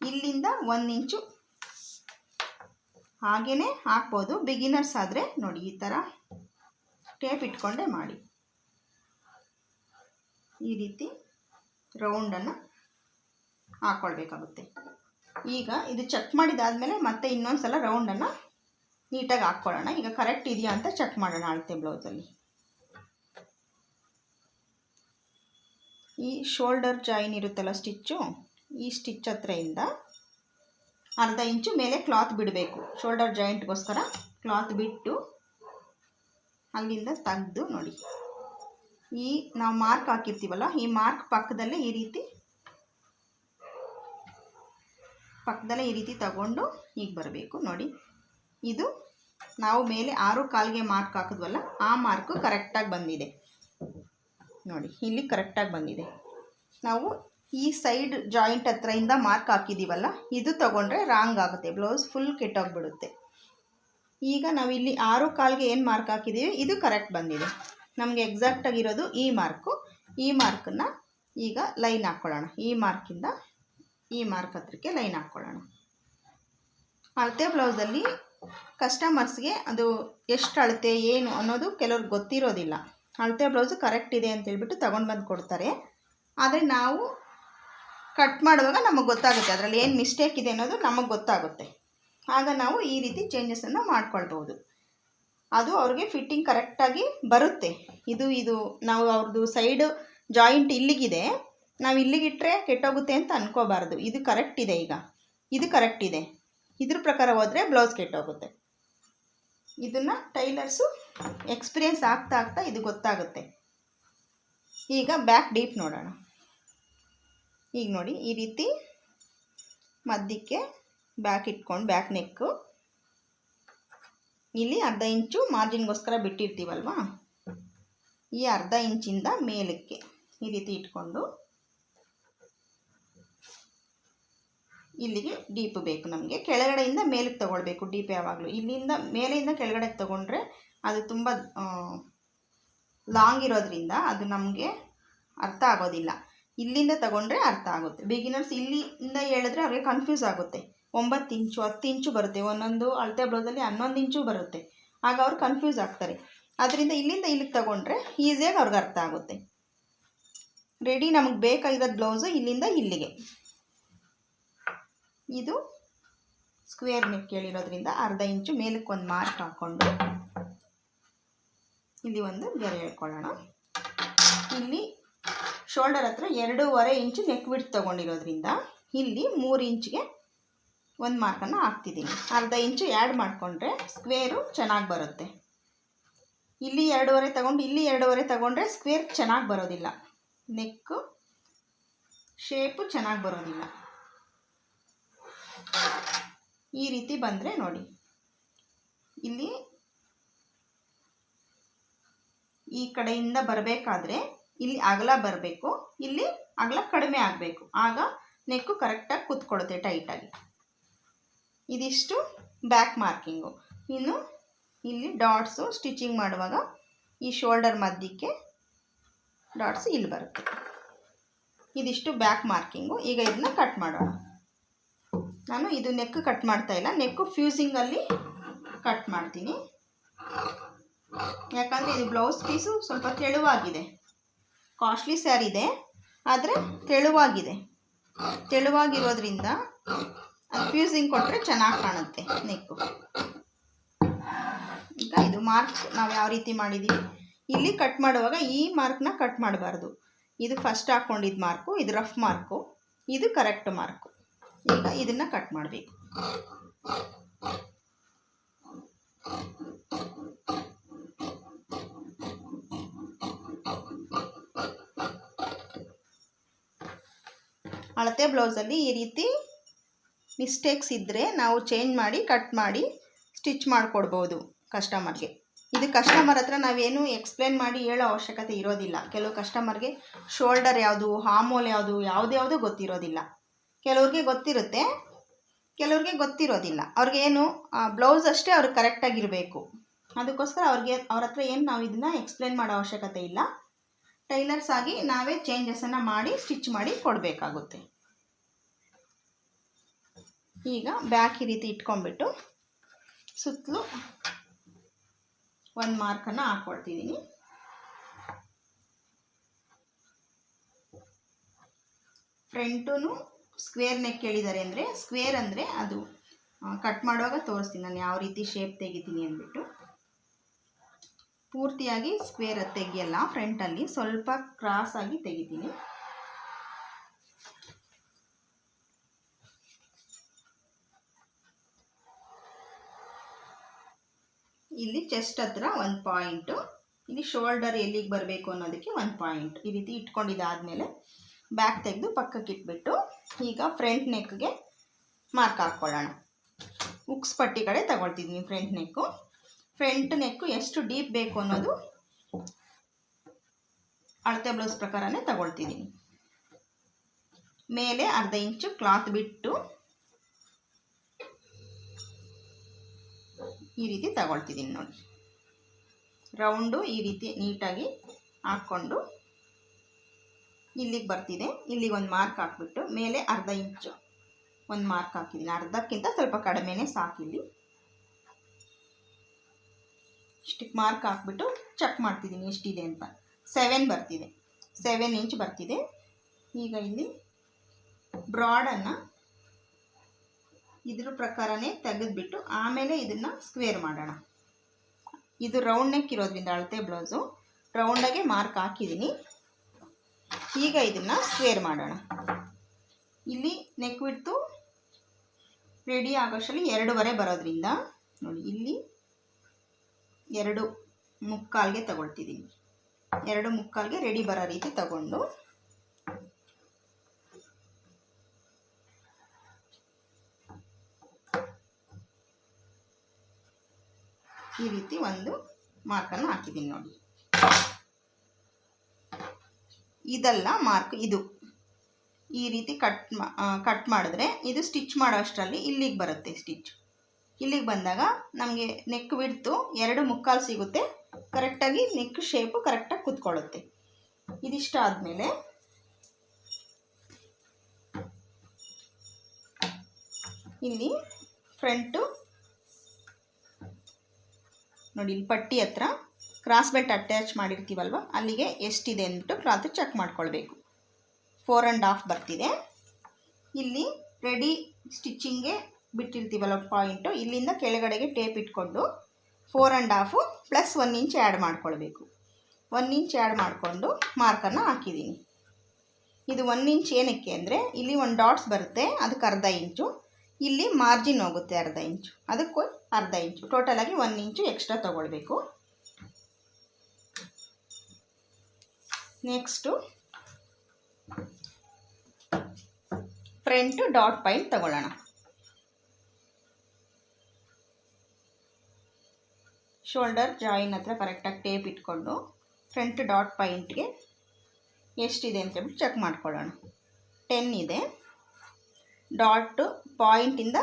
ಇಲ್ಲಿಂದ 1 ಇಂಚು ಹಾಗೇ ಹಾಕ್ಬೋದು. ಬಿಗಿನರ್ಸ್ ಆದರೆ ನೋಡಿ ಈ ಥರ ಟೇಪ್ ಇಟ್ಕೊಂಡೇ ಮಾಡಿ. ಈ ರೀತಿ ರೌಂಡನ್ನು ಹಾಕ್ಕೊಳ್ಬೇಕಾಗುತ್ತೆ. ಈಗ ಇದು ಚೆಕ್ ಮಾಡಿದಾದಮೇಲೆ ಮತ್ತೆ ಇನ್ನೊಂದು ಸಲ ರೌಂಡನ್ನು ನೀಟಾಗಿ ಹಾಕ್ಕೊಳ್ಳೋಣ. ಈಗ ಕರೆಕ್ಟ್ ಇದೆಯಾ ಅಂತ ಚೆಕ್ ಮಾಡೋಣ. ಅಳತೆ ಬ್ಲೌಸಲ್ಲಿ ಈ ಶೋಲ್ಡರ್ ಜಾಯಿನ್ ಇರುತ್ತಲ್ಲ ಸ್ಟಿಚ್ಚು, ಈ ಸ್ಟಿಚ್ ಹತ್ರದಿಂದ ಅರ್ಧ ಇಂಚು ಮೇಲೆ ಕ್ಲಾತ್ ಬಿಡಬೇಕು. ಶೋಲ್ಡರ್ ಜಾಯಿಂಟ್ಗೋಸ್ಕರ ಕ್ಲಾತ್ ಬಿಟ್ಟು ಅಲ್ಲಿಂದ ತೆಗೆದು ನೋಡಿ, ಈ ನಾವು ಮಾರ್ಕ್ ಹಾಕಿರ್ತೀವಲ್ಲ ಈ ಮಾರ್ಕ್ ಪಕ್ಕದಲ್ಲೇ ಈ ರೀತಿ ತಗೊಂಡು ಈಗ ಬರಬೇಕು ನೋಡಿ. ಇದು ನಾವು ಮೇಲೆ 6.25ಗೆ ಮಾರ್ಕ್ ಹಾಕಿದ್ವಲ್ಲ ಆ ಮಾರ್ಕು ಕರೆಕ್ಟಾಗಿ ಬಂದಿದೆ ನೋಡಿ. ಇಲ್ಲಿ ಕರೆಕ್ಟಾಗಿ ಬಂದಿದೆ. ನಾವು ಈ ಸೈಡ್ ಜಾಯಿಂಟ್ ಹತ್ರದಿಂದ ಮಾರ್ಕ್ ಹಾಕಿದ್ದೀವಲ್ಲ, ಇದು ತೊಗೊಂಡ್ರೆ ರಾಂಗ್ ಆಗುತ್ತೆ, ಬ್ಲೌಸ್ ಫುಲ್ ಕೆಟ್ಟೋಗ್ಬಿಡುತ್ತೆ. ಈಗ ನಾವಿಲ್ಲಿ 6 ಕಾಲ್ಗೆ ಏನು ಮಾರ್ಕ್ ಹಾಕಿದ್ದೀವಿ ಇದು ಕರೆಕ್ಟ್ ಬಂದಿದೆ. ನಮಗೆ ಎಕ್ಸಾಕ್ಟಾಗಿರೋದು ಈ ಮಾರ್ಕು. ಈ ಮಾರ್ಕನ್ನು ಈಗ ಲೈನ್ ಹಾಕ್ಕೊಳ್ಳೋಣ. ಈ ಮಾರ್ಕಿಂದ ಈ ಮಾರ್ಕ್ ಹತ್ರಕ್ಕೆ ಲೈನ್ ಹಾಕ್ಕೊಳ್ಳೋಣ. ಅಳತೆ ಬ್ಲೌಸಲ್ಲಿ ಕಸ್ಟಮರ್ಸ್ಗೆ ಅದು ಎಷ್ಟು ಅಳತೆ ಏನು ಅನ್ನೋದು ಕೆಲವ್ರಿಗೆ ಗೊತ್ತಿರೋದಿಲ್ಲ. ಅಳತೆ ಬ್ಲೌಸು ಕರೆಕ್ಟ್ ಇದೆ ಅಂತೇಳ್ಬಿಟ್ಟು ತೊಗೊಂಡು ಬಂದು ಕೊಡ್ತಾರೆ. ಆದರೆ ನಾವು ಕಟ್ ಮಾಡುವಾಗ ನಮಗೆ ಗೊತ್ತಾಗುತ್ತೆ ಅದರಲ್ಲಿ ಏನು ಮಿಸ್ಟೇಕ್ ಇದೆ ಅನ್ನೋದು ನಮಗೆ ಗೊತ್ತಾಗುತ್ತೆ. ಆಗ ನಾವು ಈ ರೀತಿ ಚೇಂಜಸನ್ನು ಮಾಡ್ಕೊಳ್ಬೋದು. ಅದು ಅವ್ರಿಗೆ ಫಿಟ್ಟಿಂಗ್ ಕರೆಕ್ಟಾಗಿ ಬರುತ್ತೆ. ಇದು ನಾವು ಅವ್ರದ್ದು ಸೈಡು ಜಾಯಿಂಟ್ ಇಲ್ಲಿಗಿದೆ, ನಾವು ಇಲ್ಲಿಗಿಟ್ಟರೆ ಕೆಟ್ಟೋಗುತ್ತೆ ಅಂತ ಅಂದ್ಕೋಬಾರ್ದು. ಇದು ಕರೆಕ್ಟ್ ಇದೆ, ಈಗ ಇದು ಕರೆಕ್ಟ್ ಇದೆ, ಇದ್ರ ಪ್ರಕಾರ ಹೋದರೆ ಬ್ಲೌಸ್ ಕೆಟ್ಟೋಗುತ್ತೆ. ಇದನ್ನು ಟೈಲರ್ಸು ಎಕ್ಸ್ಪೀರಿಯೆನ್ಸ್ ಆಗ್ತಾ ಆಗ್ತಾ ಇದು ಗೊತ್ತಾಗುತ್ತೆ. ಈಗ ಬ್ಯಾಕ್ ಡೀಪ್ ನೋಡೋಣ. ಈಗ ನೋಡಿ, ಈ ರೀತಿ ಮಧ್ಯಕ್ಕೆ ಬ್ಯಾಕ್ ಇಟ್ಕೊಂಡು ಬ್ಯಾಕ್ ನೆಕ್ಕು ಇಲ್ಲಿ ಅರ್ಧ ಇಂಚು ಮಾರ್ಜಿನ್ಗೋಸ್ಕರ ಬಿಟ್ಟಿರ್ತೀವಲ್ವ, ಈ ಅರ್ಧ ಇಂಚಿಂದ ಮೇಲಕ್ಕೆ ಈ ರೀತಿ ಇಟ್ಕೊಂಡು ಇಲ್ಲಿಗೆ ಡೀಪ್ ಬೇಕು. ನಮಗೆ ಕೆಳಗಡೆಯಿಂದ ಮೇಲಕ್ಕೆ ತೊಗೊಳ್ಬೇಕು ಡೀಪ್. ಯಾವಾಗಲೂ ಇಲ್ಲಿಂದ ಮೇಲೆಯಿಂದ ಕೆಳಗಡೆಗೆ ತೊಗೊಂಡ್ರೆ ಅದು ತುಂಬ ಲಾಂಗ್ ಇರೋದ್ರಿಂದ ಅದು ನಮಗೆ ಅರ್ಥ ಆಗೋದಿಲ್ಲ. ಇಲ್ಲಿಂದ ತಗೊಂಡ್ರೆ ಅರ್ಥ ಆಗುತ್ತೆ. ಬಿಗಿನರ್ಸ್ ಇಲ್ಲಿಂದ ಹೇಳಿದ್ರೆ ಅವ್ರಿಗೆ ಕನ್ಫ್ಯೂಸ್ ಆಗುತ್ತೆ. 9 ಇಂಚು 10 ಇಂಚು ಬರುತ್ತೆ, ಒಂದೊಂದು ಅಳತೆ ಬ್ಲೌಸಲ್ಲಿ 11 ಇಂಚು ಬರುತ್ತೆ. ಆಗ ಅವ್ರು ಕನ್ಫ್ಯೂಸ್ ಆಗ್ತಾರೆ. ಅದರಿಂದ ಇಲ್ಲಿಂದ ಇಲ್ಲಿಗೆ ತಗೊಂಡ್ರೆ ಈಸಿಯಾಗಿ ಅವ್ರಿಗೆ ಅರ್ಥ ಆಗುತ್ತೆ. ರೆಡಿ ನಮಗೆ ಬೇಕಾಗಿರೋದು ಬ್ಲೌಸು ಇಲ್ಲಿಂದ ಇಲ್ಲಿಗೆ. ಇದು ಸ್ಕ್ವೇರ್ ನೆಕ್ ಕೇಳಿರೋದ್ರಿಂದ ಅರ್ಧ ಇಂಚು ಮೇಲಕ್ಕೆ ಒಂದು ಮಾರ್ಕ್ ಹಾಕ್ಕೊಂಡು ಇಲ್ಲಿ ಒಂದು ಗೆರೆ ಹೇಳ್ಕೊಳ್ಳೋಣ. ಇಲ್ಲಿ ಶೋಲ್ಡರ್ ಹತ್ರ 2.5 ಇಂಚು ನೆಕ್ ವಿಡ್ತ್ ತೊಗೊಂಡಿರೋದ್ರಿಂದ ಇಲ್ಲಿ 3 ಇಂಚಿಗೆ ಒಂದು ಮಾರ್ಕನ್ನು ಹಾಕ್ತಿದ್ದೀನಿ. ಅರ್ಧ ಇಂಚು ಆ್ಯಡ್ ಮಾಡಿಕೊಂಡ್ರೆ ಸ್ಕ್ವೇರು ಚೆನ್ನಾಗಿ ಬರುತ್ತೆ. ಇಲ್ಲಿ 2.5 ತಗೊಂಡು ಇಲ್ಲಿ 2.5 ತಗೊಂಡ್ರೆ ಸ್ಕ್ವೇರ್ ಚೆನ್ನಾಗಿ ಬರೋದಿಲ್ಲ, ನೆಕ್ಕು ಶೇಪು ಚೆನ್ನಾಗಿ ಬರೋದಿಲ್ಲ. ಈ ರೀತಿ ಬಂದರೆ ನೋಡಿ, ಇಲ್ಲಿ ಈ ಕಡೆಯಿಂದ ಬರಬೇಕಾದ್ರೆ ಇಲ್ಲಿ ಅಗಲ ಬರಬೇಕು, ಇಲ್ಲಿ ಅಗಲ ಕಡಿಮೆ ಆಗಬೇಕು. ಆಗ ನೆಕ್ಕು ಕರೆಕ್ಟಾಗಿ ಕೂತ್ಕೊಳ್ಳುತ್ತೆ ಟೈಟಾಗಿ. ಇದಿಷ್ಟು ಬ್ಯಾಕ್ ಮಾರ್ಕಿಂಗು. ಇನ್ನು ಇಲ್ಲಿ ಡಾಟ್ಸು ಸ್ಟಿಚಿಂಗ್ ಮಾಡುವಾಗ ಈ ಶೋಲ್ಡರ್ ಮಧ್ಯಕ್ಕೆ ಡಾಟ್ಸು ಇಲ್ಲಿ ಬರುತ್ತೆ. ಇದಿಷ್ಟು ಬ್ಯಾಕ್ ಮಾರ್ಕಿಂಗು. ಈಗ ಇದನ್ನ ಕಟ್ ಮಾಡೋಣ. ನಾನು ಇದು ನೆಕ್ ಕಟ್ ಮಾಡ್ತಾ ಇಲ್ಲ, ನೆಕ್ಕು ಫ್ಯೂಸಿಂಗಲ್ಲಿ ಕಟ್ ಮಾಡ್ತೀನಿ. ಯಾಕಂದರೆ ಇದು ಬ್ಲೌಸ್ ಪೀಸು ಸ್ವಲ್ಪ ತೆಳುವಾಗಿದೆ. ಕಾಸ್ಟ್ಲಿ ಸ್ಯಾರಿ ಇದೆ, ಆದರೆ ತೆಳುವಾಗಿದೆ. ತೆಳುವಾಗಿರೋದ್ರಿಂದ ಫ್ಯೂಸಿಂಗ್ ಕೊಟ್ಟರೆ ಚೆನ್ನಾಗಿ ಕಾಣುತ್ತೆ ನೆಕ್ಕು. ಈಗ ಇದು ಮಾರ್ಕ್ ನಾವು ಯಾವ ರೀತಿ ಮಾಡಿದ್ದೀವಿ, ಇಲ್ಲಿ ಕಟ್ ಮಾಡುವಾಗ ಈ ಮಾರ್ಕ್ನ ಕಟ್ ಮಾಡಬಾರ್ದು. ಇದು ಫಸ್ಟ್ ಹಾಕ್ಕೊಂಡಿದ್ದ ಮಾರ್ಕು, ಇದು ರಫ್ ಮಾರ್ಕು, ಇದು ಕರೆಕ್ಟ್ ಮಾರ್ಕು. ಈಗ ಇದನ್ನು ಕಟ್ ಮಾಡಬೇಕು. ಅಳತೆ ಬ್ಲೌಸಲ್ಲಿ ಈ ರೀತಿ ಮಿಸ್ಟೇಕ್ಸ್ ಇದ್ದರೆ ನಾವು ಚೇಂಜ್ ಮಾಡಿ ಕಟ್ ಮಾಡಿ ಸ್ಟಿಚ್ ಮಾಡಿಕೊಡ್ಬೋದು ಕಸ್ಟಮರ್ಗೆ. ಇದು ಕಸ್ಟಮರ್ ಹತ್ರ ನಾವೇನು ಎಕ್ಸ್ಪ್ಲೇನ್ ಮಾಡಿ ಹೇಳೋ ಅವಶ್ಯಕತೆ ಇರೋದಿಲ್ಲ. ಕೆಲವು ಕಸ್ಟಮರ್ಗೆ ಶೋಲ್ಡರ್ ಯಾವುದು, ಹಾಮೋಲ್ ಯಾವುದು, ಯಾವುದ್ಯಾವುದೂ ಗೊತ್ತಿರೋದಿಲ್ಲ. ಕೆಲವ್ರಿಗೆ ಗೊತ್ತಿರುತ್ತೆ, ಕೆಲವ್ರಿಗೆ ಗೊತ್ತಿರೋದಿಲ್ಲ. ಅವ್ರಿಗೇನು ಬ್ಲೌಸ್ ಅಷ್ಟೇ ಅವ್ರಿಗೆ ಕರೆಕ್ಟಾಗಿರಬೇಕು. ಅದಕ್ಕೋಸ್ಕರ ಅವ್ರ ಹತ್ರ ಏನು ನಾವು ಇದನ್ನು ಎಕ್ಸ್ಪ್ಲೇನ್ ಮಾಡೋ ಅವಶ್ಯಕತೆ ಇಲ್ಲ. ಟೈಲರ್ಸ್ ಆಗಿ ನಾವೇ ಚೇಂಜಸನ್ನು ಮಾಡಿ ಸ್ಟಿಚ್ ಮಾಡಿ ಕೊಡಬೇಕಾಗುತ್ತೆ. ಈಗ ಬ್ಯಾಕ್ ಈ ರೀತಿ ಇಟ್ಕೊಂಡ್ಬಿಟ್ಟು ಸುತ್ತಲೂ ಒಂದು ಮಾರ್ಕನ್ನು ಹಾಕ್ಕೊಳ್ತಿದ್ದೀನಿ. ಫ್ರಂಟೂ ಸ್ಕ್ವೇರ್ ನೆಕ್ ಕೇಳಿದ್ದಾರೆ ಅಂದರೆ, ಸ್ಕ್ವೇರ್ ಅಂದರೆ ಅದು ಕಟ್ ಮಾಡುವಾಗ ತೋರಿಸ್ತೀನಿ ನಾನು ಯಾವ ರೀತಿ ಶೇಪ್ ತೆಗಿತೀನಿ ಅಂದ್ಬಿಟ್ಟು. ಪೂರ್ತಿಯಾಗಿ ಸ್ಕ್ವೇರ್ ತೆಗಿಯಲ್ಲ, ಫ್ರಂಟಲ್ಲಿ ಸ್ವಲ್ಪ ಕ್ರಾಸಾಗಿ ತೆಗಿತೀನಿ. ಇಲ್ಲಿ ಚೆಸ್ಟ್ ಹತ್ರ 1 ಪಾಯಿಂಟು, ಇಲ್ಲಿ ಶೋಲ್ಡರ್ ಎಲ್ಲಿಗೆ ಬರಬೇಕು ಅನ್ನೋದಕ್ಕೆ 1 ಪಾಯಿಂಟ್. ಈ ರೀತಿ ಇಟ್ಕೊಂಡಿದ್ದಾದಮೇಲೆ ಬ್ಯಾಕ್ ತೆಗೆದು ಪಕ್ಕಕ್ಕೆ ಇಟ್ಬಿಟ್ಟು ಈಗ ಫ್ರಂಟ್ ನೆಕ್ಗೆ ಮಾರ್ಕ್ ಹಾಕ್ಕೊಳ್ಳೋಣ. ಉಕ್ಸ್ ಪಟ್ಟಿ ಕಡೆ ತಗೊಳ್ತಿದ್ದೀನಿ ಫ್ರಂಟ್ ನೆಕ್ಕು. ಫ್ರಂಟ್ ನೆಕ್ಕು ಎಷ್ಟು ಡೀಪ್ ಬೇಕು ಅನ್ನೋದು ಅಳತೆ ಬ್ಲೌಸ್ ಪ್ರಕಾರನೇ ತಗೊಳ್ತಿದ್ದೀನಿ. ಮೇಲೆ ಅರ್ಧ ಇಂಚು ಕ್ಲಾತ್ ಬಿಟ್ಟು ಈ ರೀತಿ ತಗೊಳ್ತಿದ್ದೀನಿ ನೋಡಿ. ರೌಂಡು ಈ ರೀತಿ ನೀಟಾಗಿ ಹಾಕ್ಕೊಂಡು ಇಲ್ಲಿಗೆ ಬರ್ತಿದೆ. ಇಲ್ಲಿಗೆ ಒಂದು ಮಾರ್ಕ್ ಹಾಕ್ಬಿಟ್ಟು ಮೇಲೆ ಅರ್ಧ ಇಂಚು ಒಂದು ಮಾರ್ಕ್ ಹಾಕಿದ್ದೀನಿ. ಅರ್ಧಕ್ಕಿಂತ ಸ್ವಲ್ಪ ಕಡಿಮೆನೇ ಸಾಕಿಲ್ಲಿ. ಇಷ್ಟಕ್ಕೆ ಮಾರ್ಕ್ ಹಾಕ್ಬಿಟ್ಟು ಚೆಕ್ ಮಾಡ್ತಿದ್ದೀನಿ ಎಷ್ಟಿದೆ ಅಂತ. 7 ಬರ್ತಿದೆ, 7 ಇಂಚ್ ಬರ್ತಿದೆ. ಈಗ ಇಲ್ಲಿ ಬ್ರಾಡನ್ನು ಇದ್ರ ಪ್ರಕಾರನೇ ತೆಗೆದುಬಿಟ್ಟು ಆಮೇಲೆ ಇದನ್ನು ಸ್ಕ್ವೇರ್ ಮಾಡೋಣ. ಇದು ರೌಂಡ್ ನೆಕ್ ಇರೋದ್ರಿಂದ ಅಳತೆ ಬ್ಲೌಸು ರೌಂಡಾಗೆ ಮಾರ್ಕ್ ಹಾಕಿದ್ದೀನಿ. ಈಗ ಇದನ್ನು ಸ್ಕ್ವೇರ್ ಮಾಡೋಣ. ಇಲ್ಲಿ ನೆಕ್ ಬಿಡ್ತು ರೆಡಿ ಆಗೋಷ್ಟರಲ್ಲಿ 2.5 ಬರೋದ್ರಿಂದ ನೋಡಿ ಇಲ್ಲಿ 2.75ಗೆ ತಗೊಳ್ತಿದ್ದೀನಿ. 2.75ಗೆ ರೆಡಿ ಬರೋ ರೀತಿ ತಗೊಂಡು ಈ ರೀತಿ ಒಂದು ಮಾರ್ಕನ್ನು ಹಾಕಿದ್ದೀನಿ ನೋಡಿ. ಇದೆಲ್ಲ ಮಾರ್ಕ್. ಇದು ಈ ರೀತಿ ಕಟ್ ಮಾಡಿದ್ರೆ ಇದು ಸ್ಟಿಚ್ ಮಾಡೋ ಅಷ್ಟರಲ್ಲಿ ಇಲ್ಲಿಗೆ ಬರುತ್ತೆ. ಸ್ಟಿಚ್ ಇಲ್ಲಿಗೆ ಬಂದಾಗ ನಮಗೆ ನೆಕ್ ಬಿಡ್ತು 2.75 ಸಿಗುತ್ತೆ. ಕರೆಕ್ಟಾಗಿ ನೆಕ್ ಶೇಪು ಕರೆಕ್ಟಾಗಿ ಕೂತ್ಕೊಳ್ಳುತ್ತೆ. ಇದಿಷ್ಟ ಆದಮೇಲೆ ಇಲ್ಲಿ ಫ್ರಂಟು ನೋಡಿ, ಇಲ್ಲಿ ಪಟ್ಟಿ ಹತ್ರ ಕ್ರಾಸ್ ಬೆಲ್ಟ್ ಅಟ್ಯಾಚ್ ಮಾಡಿರ್ತೀವಲ್ವ ಅಲ್ಲಿಗೆ ಎಷ್ಟಿದೆ ಅಂದ್ಬಿಟ್ಟು ಕ್ಲಾತ್ ಚೆಕ್ ಮಾಡ್ಕೊಳ್ಬೇಕು. 4.5 ಬರ್ತಿದೆ. ಇಲ್ಲಿ ರೆಡಿ ಸ್ಟಿಚಿಂಗ್ಗೆ ಬಿಟ್ಟಿರ್ತೀವಲ್ಲ ಪಾಯಿಂಟು, ಇಲ್ಲಿಂದ ಕೆಳಗಡೆಗೆ ಟೇಪ್ ಇಟ್ಕೊಂಡು 4.5 ಪ್ಲಸ್ 1 ಇಂಚ್ ಆ್ಯಡ್ ಮಾಡ್ಕೊಳ್ಬೇಕು. 1 ಇಂಚ್ ಆ್ಯಡ್ ಮಾಡಿಕೊಂಡು ಮಾರ್ಕನ್ನು ಹಾಕಿದ್ದೀನಿ. ಇದು 1 ಇಂಚ್ ಏನಕ್ಕೆ ಅಂದರೆ ಇಲ್ಲಿ ಒಂದು ಡಾಟ್ಸ್ ಬರುತ್ತೆ, ಅದಕ್ಕೆ ಅರ್ಧ ಇಂಚು. ಇಲ್ಲಿ ಮಾರ್ಜಿನ್ ಹೋಗುತ್ತೆ ಅರ್ಧ ಇಂಚು, ಅದಕ್ಕೂ ಅರ್ಧ ಇಂಚು. ಟೋಟಲಾಗಿ 1 ಇಂಚು ಎಕ್ಸ್ಟ್ರಾ ತೊಗೊಳ್ಬೇಕು. ನೆಕ್ಸ್ಟು ಫ್ರಂಟು ಡಾಟ್ ಪಾಯಿಂಟ್ ತಗೊಳ್ಳೋಣ. ಶೋಲ್ಡರ್ ಜಾಯಿನ್ ಹತ್ರ ಕರೆಕ್ಟಾಗಿ ಟೇಪ್ ಇಟ್ಕೊಂಡು ಫ್ರಂಟ್ ಡಾಟ್ ಪಾಯಿಂಟ್ಗೆ ಎಷ್ಟಿದೆ ಅಂತೇಳ್ಬಿಟ್ಟು ಚೆಕ್ ಮಾಡ್ಕೊಳ್ಳೋಣ. 10 ಇದೆ. ಡಾಟು ಪಾಯಿಂಟಿಂದ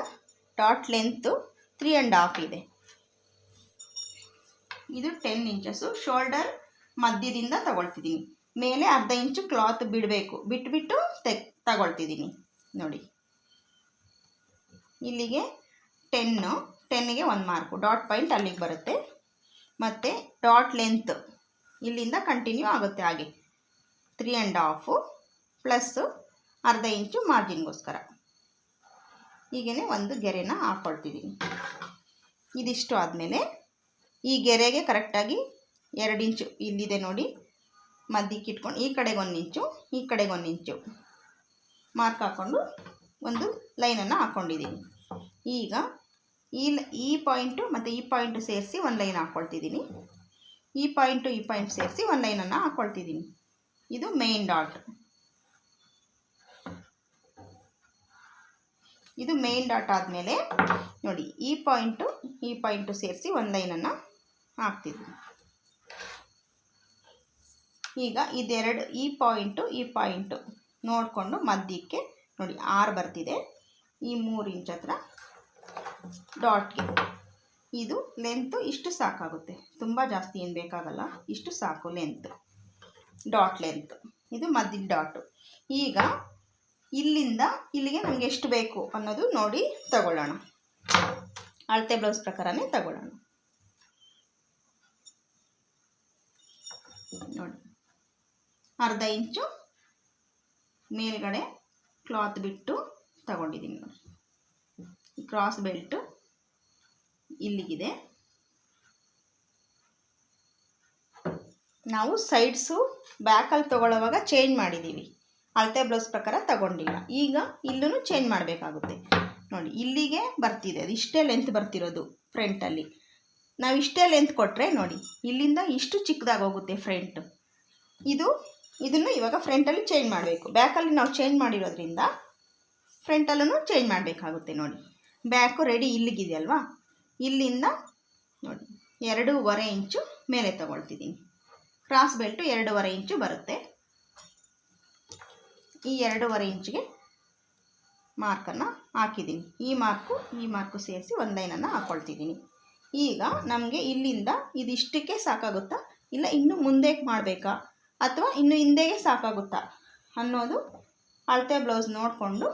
ಡಾಟ್ ಲೆಂತು 3.5 ಇದೆ. ಇದು 10 ಇಂಚಸ್ಸು. ಶೋಲ್ಡರ್ ಮಧ್ಯದಿಂದ ತಗೊಳ್ತಿದ್ದೀನಿ. ಮೇಲೆ ಅರ್ಧ ಇಂಚು ಕ್ಲಾತ್ ಬಿಡಬೇಕು, ಬಿಟ್ಬಿಟ್ಟು ತಗೊಳ್ತಿದ್ದೀನಿ ನೋಡಿ. ಇಲ್ಲಿಗೆ 10ಗೆ ಒಂದು ಮಾರ್ಕು. ಡಾಟ್ ಪಾಯಿಂಟ್ ಅಲ್ಲಿಗೆ ಬರುತ್ತೆ. ಮತ್ತು ಡಾಟ್ ಲೆಂತ್ ಇಲ್ಲಿಂದ ಕಂಟಿನ್ಯೂ ಆಗುತ್ತೆ ಹಾಗೆ 3.5 ಪ್ಲಸ್ಸು ಅರ್ಧ ಇಂಚು ಮಾರ್ಜಿನ್ಗೋಸ್ಕರ. ಹೀಗೇ ಒಂದು ಗೆರೆನ ಹಾಕ್ಕೊಳ್ತಿದ್ದೀನಿ. ಇದಿಷ್ಟು ಆದಮೇಲೆ ಈ ಗೆರೆಗೆ ಕರೆಕ್ಟಾಗಿ 2 ಇಂಚು ಇಲ್ಲಿದೆ ನೋಡಿ, ಮಧ್ಯಕ್ಕೆ ಇಟ್ಕೊಂಡು ಈ ಕಡೆಗೆ 1 ಇಂಚು, ಈ ಕಡೆಗೆ 1 ಇಂಚು ಮಾರ್ಕ್ ಹಾಕ್ಕೊಂಡು ಒಂದು ಲೈನನ್ನು ಹಾಕ್ಕೊಂಡಿದ್ದೀನಿ. ಈಗ ಈ ಪಾಯಿಂಟು ಮತ್ತು ಈ ಪಾಯಿಂಟು ಸೇರಿಸಿ ಒಂದು ಲೈನ್ ಹಾಕ್ಕೊಳ್ತಿದ್ದೀನಿ. ಈ ಪಾಯಿಂಟ್ ಸೇರಿಸಿ ಒಂದು ಲೈನನ್ನು ಹಾಕ್ಕೊಳ್ತಿದ್ದೀನಿ. ಇದು ಮೇನ್ ಡಾಟ್. ಇದು ಮೇನ್ ಡಾಟ್ ಆದಮೇಲೆ ನೋಡಿ ಈ ಪಾಯಿಂಟು ಸೇರಿಸಿ ಒಂದು ಲೈನನ್ನು ಹಾಕ್ತಿದ್ದೀನಿ. ಈಗ ಇದೆರಡು ಈ ಪಾಯಿಂಟು ನೋಡಿಕೊಂಡು ಮಧ್ಯಕ್ಕೆ ನೋಡಿ 6 ಬರ್ತಿದೆ. ಈ 3 ಇಂಚ್ ಹತ್ರ ಡಾಟ್ಗೆ ಇದು ಲೆಂತು ಇಷ್ಟು ಸಾಕಾಗುತ್ತೆ, ತುಂಬ ಜಾಸ್ತಿ ಏನು ಬೇಕಾಗಲ್ಲ, ಇಷ್ಟು ಸಾಕು ಲೆಂತ್, ಡಾಟ್ ಲೆಂತ್. ಇದು ಮಧ್ಯದ ಡಾಟು. ಈಗ ಇಲ್ಲಿಂದ ಇಲ್ಲಿಗೆ ನಮಗೆ ಎಷ್ಟು ಬೇಕು ಅನ್ನೋದು ನೋಡಿ ತಗೊಳ್ಳೋಣ. ಅಳತೆ ಬ್ಲೌಸ್ ಪ್ರಕಾರನೇ ತಗೊಳ್ಳೋಣ. ನೋಡಿ ಅರ್ಧ ಇಂಚು ಮೇಲ್ಗಡೆ ಕ್ಲಾತ್ ಬಿಟ್ಟು ತಗೊಂಡಿದ್ದೀನಿ ನೋಡಿ. ಕ್ರಾಸ್ ಬೆಲ್ಟು ಇಲ್ಲಿಗಿದೆ. ನಾವು ಸೈಡ್ಸು ಬ್ಯಾಕಲ್ಲಿ ತೊಗೊಳ್ಳೋವಾಗ ಚೇಂಜ್ ಮಾಡಿದ್ದೀವಿ, ಅಳತೆ ಬ್ಲೌಸ್ ಪ್ರಕಾರ ತಗೊಂಡಿಲ್ಲ. ಈಗ ಇಲ್ಲೂ ಚೇಂಜ್ ಮಾಡಬೇಕಾಗುತ್ತೆ ನೋಡಿ. ಇಲ್ಲಿಗೆ ಬರ್ತಿದೆ, ಅದು ಇಷ್ಟೇ ಲೆಂತ್ ಬರ್ತಿರೋದು ಫ್ರಂಟಲ್ಲಿ. ನಾವು ಇಷ್ಟೇ ಲೆಂತ್ ಕೊಟ್ಟರೆ ನೋಡಿ ಇಲ್ಲಿಂದ ಇಷ್ಟು ಚಿಕ್ಕದಾಗಿ ಹೋಗುತ್ತೆ ಫ್ರಂಟ್. ಇದನ್ನು ಇವಾಗ ಫ್ರಂಟಲ್ಲಿ ಚೇಂಜ್ ಮಾಡಬೇಕು. ಬ್ಯಾಕಲ್ಲಿ ನಾವು ಚೇಂಜ್ ಮಾಡಿರೋದ್ರಿಂದ ಫ್ರಂಟಲ್ಲೂ ಚೇಂಜ್ ಮಾಡಬೇಕಾಗುತ್ತೆ ನೋಡಿ. ಬ್ಯಾಕು ರೆಡಿ ಇಲ್ಲಿಗಿದೆ ಅಲ್ವಾ, ಇಲ್ಲಿಂದ ನೋಡಿ 2.5 ಇಂಚು ಮೇಲೆ ತಗೊಳ್ತಿದ್ದೀನಿ. ಕ್ರಾಸ್ ಬೆಲ್ಟು 2.5 ಇಂಚು ಬರುತ್ತೆ. ಈ 2.5 ಇಂಚಿಗೆ ಮಾರ್ಕನ್ನು ಹಾಕಿದ್ದೀನಿ. ಈ ಮಾರ್ಕು ಸೇರಿಸಿ ಒಂದು ಲೈನನ್ನು ಹಾಕ್ಕೊಳ್ತಿದ್ದೀನಿ. ಈಗ ನಮಗೆ ಇಲ್ಲಿಂದ ಇದಿಷ್ಟಕ್ಕೆ ಸಾಕಾಗುತ್ತಾ ಇಲ್ಲ ಇನ್ನು ಮುಂದೆ ಮಾಡಬೇಕಾ ಅಥವಾ ಇನ್ನು ಹಿಂದೆಗೆ ಸಾಕಾಗುತ್ತಾ ಅನ್ನೋದು ಅಳತೆ ಬ್ಲೌಸ್ ನೋಡಿಕೊಂಡು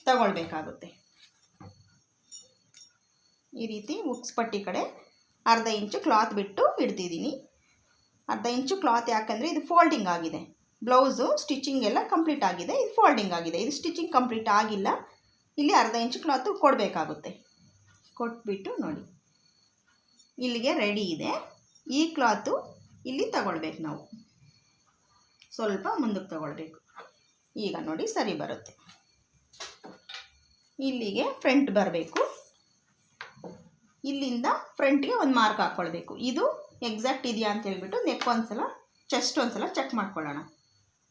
ತಗೊಳ್ಬೇಕಾಗುತ್ತೆ. ಈ ರೀತಿ ಉಕ್ಸ್ ಪಟ್ಟಿ ಕಡೆ ಅರ್ಧ ಇಂಚು ಕ್ಲಾತ್ ಬಿಟ್ಟು ಇಡ್ತಿದ್ದೀನಿ. ಅರ್ಧ ಇಂಚು ಕ್ಲಾತ್ ಯಾಕಂದರೆ ಇದು ಫೋಲ್ಡಿಂಗ್ ಆಗಿದೆ. ಬ್ಲೌಸು ಸ್ಟಿಚಿಂಗ್ ಎಲ್ಲ ಕಂಪ್ಲೀಟ್ ಆಗಿದೆ, ಇದು ಫೋಲ್ಡಿಂಗ್ ಆಗಿದೆ. ಇದು ಸ್ಟಿಚಿಂಗ್ ಕಂಪ್ಲೀಟ್ ಆಗಿಲ್ಲ. ಇಲ್ಲಿ ಅರ್ಧ ಇಂಚು ಕ್ಲಾತು ಕೊಡಬೇಕಾಗುತ್ತೆ. ಕೊಟ್ಬಿಟ್ಟು ನೋಡಿ ಇಲ್ಲಿಗೆ ರೆಡಿ ಇದೆ. ಈ ಕ್ಲಾತು ಇಲ್ಲಿ ತಗೊಳ್ಬೇಕು, ನಾವು ಸ್ವಲ್ಪ ಮುಂದಕ್ಕೆ ತಗೊಳ್ಬೇಕು. ಈಗ ನೋಡಿ ಸರಿ ಬರುತ್ತೆ. ಇಲ್ಲಿಗೆ ಫ್ರಂಟ್ ಬರಬೇಕು. ಇಲ್ಲಿಂದ ಫ್ರಂಟ್ಗೆ ಒಂದು ಮಾರ್ಕ್ ಹಾಕ್ಕೊಳ್ಬೇಕು. ಇದು ಎಕ್ಸಾಕ್ಟ್ ಇದೆಯಾ ಅಂತ ಹೇಳ್ಬಿಟ್ಟು ನೆಕ್ ಒಂದ್ಸಲ ಚೆಸ್ಟ್ ಒಂದ್ಸಲ ಚೆಕ್ ಮಾಡ್ಕೊಳ್ಳೋಣ.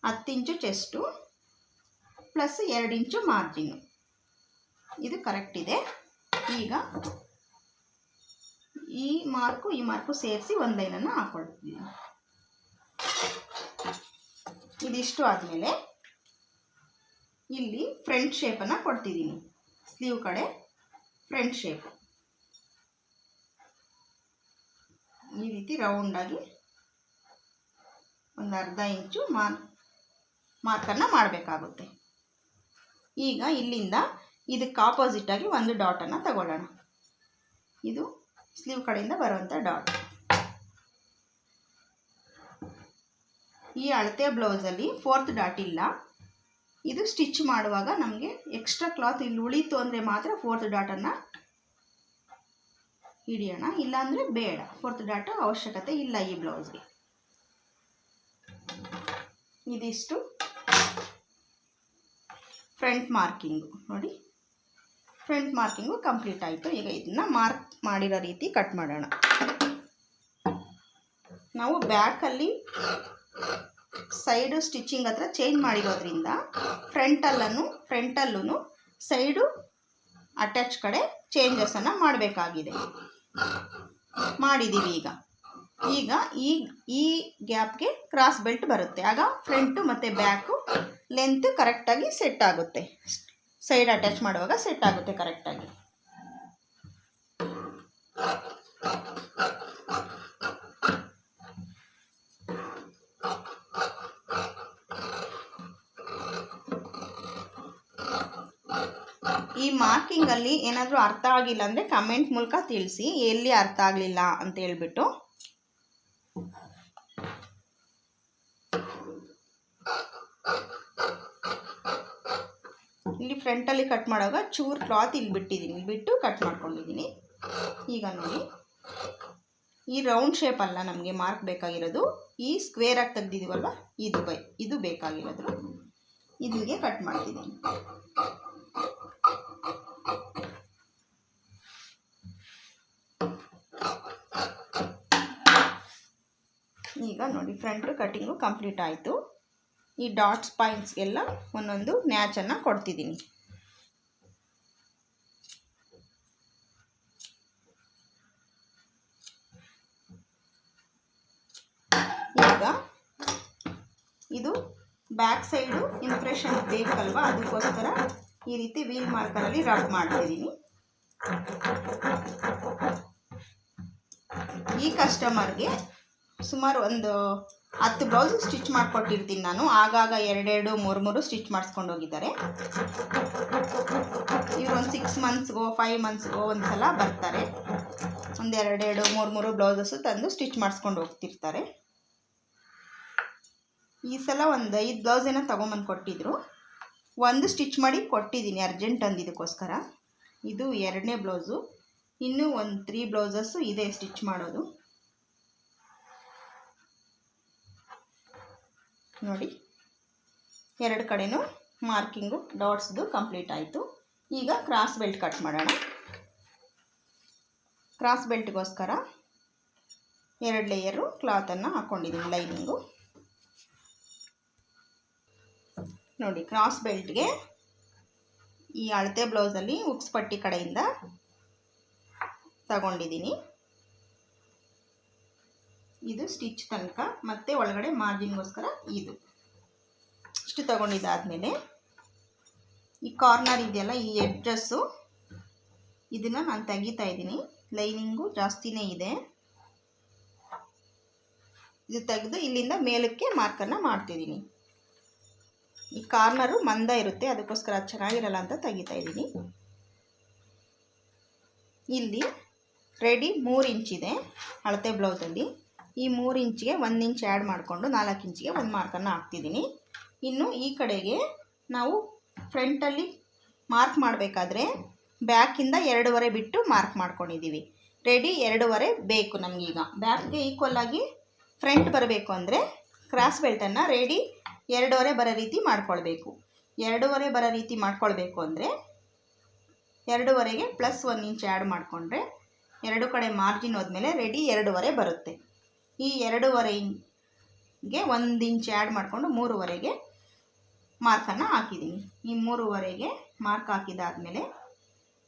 10 ಇಂಚು ಚೆಸ್ಟು ಪ್ಲಸ್ 2 ಇಂಚು ಮಾರ್ಜಿನ್ನು, ಇದು ಕರೆಕ್ಟ್ ಇದೆ. ಈಗ ಈ ಮಾರ್ಕು ಸೇರಿಸಿ ಒಂದು ಲೈನನ್ನು ಹಾಕ್ಕೊಳ್ತಿದ್ದೀನಿ. ಇದಿಷ್ಟು ಆದಮೇಲೆ ಇಲ್ಲಿ ಫ್ರಂಟ್ ಶೇಪನ್ನು ಕೊಡ್ತಿದ್ದೀನಿ. ಸ್ಲೀವ್ ಕಡೆ ಫ್ರಂಟ್ ಶೇಪ್ ಈ ರೀತಿ ರೌಂಡಾಗಿ ಒಂದು ಅರ್ಧ ಇಂಚು ಮಾರ್ಕನ್ನು ಮಾಡಬೇಕಾಗುತ್ತೆ. ಈಗ ಇಲ್ಲಿಂದ ಇದಕ್ಕೆ ಆಪೋಸಿಟಾಗಿ ಒಂದು ಡಾಟನ್ನು ತಗೊಳ್ಳೋಣ. ಇದು ಸ್ಲೀವ್ ಕಡೆಯಿಂದ ಬರುವಂಥ ಡಾಟ್. ಈ ಅಳತೆ ಬ್ಲೌಸಲ್ಲಿ 4th ಡಾಟ್ ಇಲ್ಲ. ಇದು ಸ್ಟಿಚ್ ಮಾಡುವಾಗ ನಮಗೆ ಎಕ್ಸ್ಟ್ರಾ ಕ್ಲಾತ್ ಇಲ್ಲಿ ಉಳೀತು ಅಂದರೆ ಮಾತ್ರ 4th ಡಾಟನ್ನು ಹಿಡಿಯೋಣ, ಇಲ್ಲಾಂದರೆ ಬೇಡ. 4th ಡಾಟ್ ಅವಶ್ಯಕತೆ ಇಲ್ಲ ಈ ಬ್ಲೌಸ್ಗೆ. ಇದಿಷ್ಟು ಫ್ರಂಟ್ ಮಾರ್ಕಿಂಗು ನೋಡಿ. ಫ್ರಂಟ್ ಮಾರ್ಕಿಂಗು ಕಂಪ್ಲೀಟ್ ಆಯಿತು. ಈಗ ಇದನ್ನು ಮಾರ್ಕ್ ಮಾಡಿರೋ ರೀತಿ ಕಟ್ ಮಾಡೋಣ. ನಾವು ಬ್ಯಾಕಲ್ಲಿ ಸೈಡು ಸ್ಟಿಚಿಂಗ್ ಹತ್ರ ಚೇಂಜ್ ಮಾಡಿರೋದ್ರಿಂದ ಫ್ರಂಟಲ್ಲೂ ಸೈಡು ಅಟ್ಯಾಚ್ ಕಡೆ ಚೇಂಜಸನ್ನು ಮಾಡಬೇಕಾಗಿದೆ. ಮಾಡಿದ್ದೀವಿ. ಈಗ ಈ ಗ್ಯಾಪ್ಗೆ ಕ್ರಾಸ್ ಬೆಲ್ಟ್ ಬರುತ್ತೆ. ಆಗ ಫ್ರಂಟು ಮತ್ತು ಬ್ಯಾಕು ಲೆಂತ್ ಕರೆಕ್ಟಾಗಿ ಸೆಟ್ ಆಗುತ್ತೆ. ಸೈಡ್ ಅಟ್ಯಾಚ್ ಮಾಡುವಾಗ ಸೆಟ್ ಆಗುತ್ತೆ ಕರೆಕ್ಟಾಗಿ. ಈ ಮಾರ್ಕಿಂಗಲ್ಲಿ ಏನಾದರೂ ಅರ್ಥ ಆಗಿಲ್ಲ ಅಂದರೆ ಕಮೆಂಟ್ ಮೂಲಕ ತಿಳಿಸಿ, ಎಲ್ಲಿ ಅರ್ಥ ಆಗಲಿಲ್ಲ ಅಂತ ಹೇಳ್ಬಿಟ್ಟು. ಇಲ್ಲಿ ಫ್ರಂಟಲ್ಲಿ ಕಟ್ ಮಾಡುವಾಗ ಚೂರು ಕ್ಲಾತ್ ಇಲ್ಲಿ ಬಿಟ್ಟಿದ್ದೀನಿ, ಇಲ್ಲಿ ಬಿಟ್ಟು ಕಟ್ ಮಾಡ್ಕೊಂಡಿದ್ದೀನಿ. ಈಗ ನೋಡಿ ಈ ರೌಂಡ್ ಶೇಪ್ ಅಲ್ಲ ನಮಗೆ ಮಾರ್ಕ್ ಬೇಕಾಗಿರೋದು, ಈ ಸ್ಕ್ವೇರಾಗಿ ತೆಗ್ದಿದ್ದೀವಲ್ವ ಇದು ಬೇಕಾಗಿರೋದು. ಇಲ್ಲಿಗೆ ಕಟ್ ಮಾಡ್ತಿದ್ದೀನಿ. ಈಗ ನೋಡಿ ಫ್ರಂಟ್ ಕಟ್ಟಿಂಗು ಕಂಪ್ಲೀಟ್ ಆಯಿತು. ಈ ಡಾಟ್ಸ್ ಪಾಯಿಂಟ್ಸ್ಗೆಲ್ಲ ಒಂದೊಂದು ನ್ಯಾಚನ್ನು ಕೊಡ್ತಿದ್ದೀನಿ. ಈಗ ಇದು ಬ್ಯಾಕ್ ಸೈಡು ಇಂಪ್ರೆಷನ್ ಬೇಕಲ್ವ, ಅದಕ್ಕೋಸ್ಕರ ಈ ರೀತಿ ವೀಲ್ ಮಾರ್ಕರಲ್ಲಿ ರಬ್ ಮಾಡ್ತಿದ್ದೀನಿ. ಈ ಕಸ್ಟಮರ್ಗೆ ಸುಮಾರು ಒಂದು 10 ಬ್ಲೌಸ್ ಸ್ಟಿಚ್ ಮಾಡಿಕೊಟ್ಟಿರ್ತೀನಿ ನಾನು. ಆಗಾಗ 2-2, 3-3 ಸ್ಟಿಚ್ ಮಾಡಿಸ್ಕೊಂಡು ಹೋಗಿದ್ದಾರೆ. ಇವರು ಒಂದು 6 ಮಂತ್ಸ್ಗೋ 5 ಮಂತ್ಸ್ಗೋ ಒಂದು ಸಲ ಬರ್ತಾರೆ. ಒಂದು 2-2, 3-3 ಬ್ಲೌಸಸ್ಸು ತಂದು ಸ್ಟಿಚ್ ಮಾಡಿಸ್ಕೊಂಡು ಹೋಗ್ತಿರ್ತಾರೆ. ಈ ಸಲ ಒಂದು 5 ಬ್ಲೌಸೇನ ತೊಗೊಂಬಂದು ಕೊಟ್ಟಿದ್ರು. ಒಂದು ಸ್ಟಿಚ್ ಮಾಡಿ ಕೊಟ್ಟಿದ್ದೀನಿ ಅರ್ಜೆಂಟ್ ಅಂದಿದ್ದಕ್ಕೋಸ್ಕರ. ಇದು 2ನೇ ಬ್ಲೌಸು. ಇನ್ನೂ ಒಂದು 3 ಬ್ಲೌಸಸ್ಸು ಇದೆ ಸ್ಟಿಚ್ ಮಾಡೋದು. ನೋಡಿ 2 ಕಡೆನೂ ಮಾರ್ಕಿಂಗು ಡಾಟ್ಸ್ದು ಕಂಪ್ಲೀಟ್ ಆಯಿತು. ಈಗ ಕ್ರಾಸ್ ಬೆಲ್ಟ್ ಕಟ್ ಮಾಡೋಣ. ಕ್ರಾಸ್ ಬೆಲ್ಟ್ಗೋಸ್ಕರ 2 ಲೇಯರು ಕ್ಲಾತನ್ನು ಹಾಕ್ಕೊಂಡಿದ್ದೀನಿ ಲೈನಿಂಗು. ನೋಡಿ ಕ್ರಾಸ್ ಬೆಲ್ಟ್ಗೆ ಈ ಅಳತೆ ಬ್ಲೌಸಲ್ಲಿ ಉಕ್ಸ್ ಪಟ್ಟಿ ಕಡೆಯಿಂದ ತಗೊಂಡಿದ್ದೀನಿ. ಇದು ಸ್ಟಿಚ್ ತನಕ ಮತ್ತು ಒಳಗಡೆ ಮಾರ್ಜಿನ್ಗೋಸ್ಕರ ಇದು ಇಷ್ಟು ತಗೊಂಡಿದ್ದಾದಮೇಲೆ ಈ ಕಾರ್ನರ್ ಇದೆಯಲ್ಲ, ಈ ಎಡ್ಜಸ್ಸು ಇದನ್ನು ನಾನು ತೆಗಿತಾ ಇದ್ದೀನಿ. ಲೈನಿಂಗು ಜಾಸ್ತಿನೇ ಇದೆ. ಇದು ತೆಗೆದು ಇಲ್ಲಿಂದ ಮೇಲಕ್ಕೆ ಮಾರ್ಕನ್ನು ಮಾಡ್ತಿದ್ದೀನಿ. ಈ ಕಾರ್ನರು ಮಂದ ಇರುತ್ತೆ, ಅದಕ್ಕೋಸ್ಕರ ಚೆನ್ನಾಗಿರಲ್ಲ ಅಂತ ತೆಗಿತಾ ಇದ್ದೀನಿ. ಇಲ್ಲಿ ರೆಡಿ 3 ಇಂಚಿದೆ ಅಳತೆ ಬ್ಲೌಸಲ್ಲಿ. ಈ 3 ಇಂಚಿಗೆ 1 ಇಂಚ್ ಆ್ಯಡ್ ಮಾಡಿಕೊಂಡು 4 ಇಂಚಿಗೆ ಒಂದು ಮಾರ್ಕನ್ನು ಹಾಕ್ತಿದ್ದೀನಿ. ಇನ್ನು ಈ ಕಡೆಗೆ ನಾವು ಫ್ರಂಟಲ್ಲಿ ಮಾರ್ಕ್ ಮಾಡಬೇಕಾದ್ರೆ ಬ್ಯಾಕಿಂದ 2.5 ಬಿಟ್ಟು ಮಾರ್ಕ್ ಮಾಡ್ಕೊಂಡಿದ್ದೀವಿ. ರೆಡಿ 2.5 ಬೇಕು ನಮಗೀಗ. ಬ್ಯಾಕ್ಗೆ ಈಕ್ವಲ್ ಆಗಿ ಫ್ರಂಟ್ ಬರಬೇಕು ಅಂದರೆ ಕ್ರಾಸ್ ಬೆಲ್ಟನ್ನು ರೆಡಿ 2.5 ಬರೋ ರೀತಿ ಮಾಡ್ಕೊಳ್ಬೇಕು. 2.5 ಬರೋ ರೀತಿ ಮಾಡ್ಕೊಳ್ಬೇಕು ಅಂದರೆ 2.5ಗೆ +1 ಇಂಚ್ ಆ್ಯಡ್ ಮಾಡಿಕೊಂಡ್ರೆ 2 ಕಡೆ ಮಾರ್ಜಿನ್ ಹೋದ್ಮೇಲೆ ರೆಡಿ 2.5 ಬರುತ್ತೆ. ಈ 2.5ಗೆ 1 ಇಂಚ್ ಆ್ಯಡ್ ಮಾಡಿಕೊಂಡು 3.5ಗೆ ಮಾರ್ಕನ್ನು ಹಾಕಿದ್ದೀನಿ. ಈ 3.5ಗೆ ಮಾರ್ಕ್ ಹಾಕಿದಾದಮೇಲೆ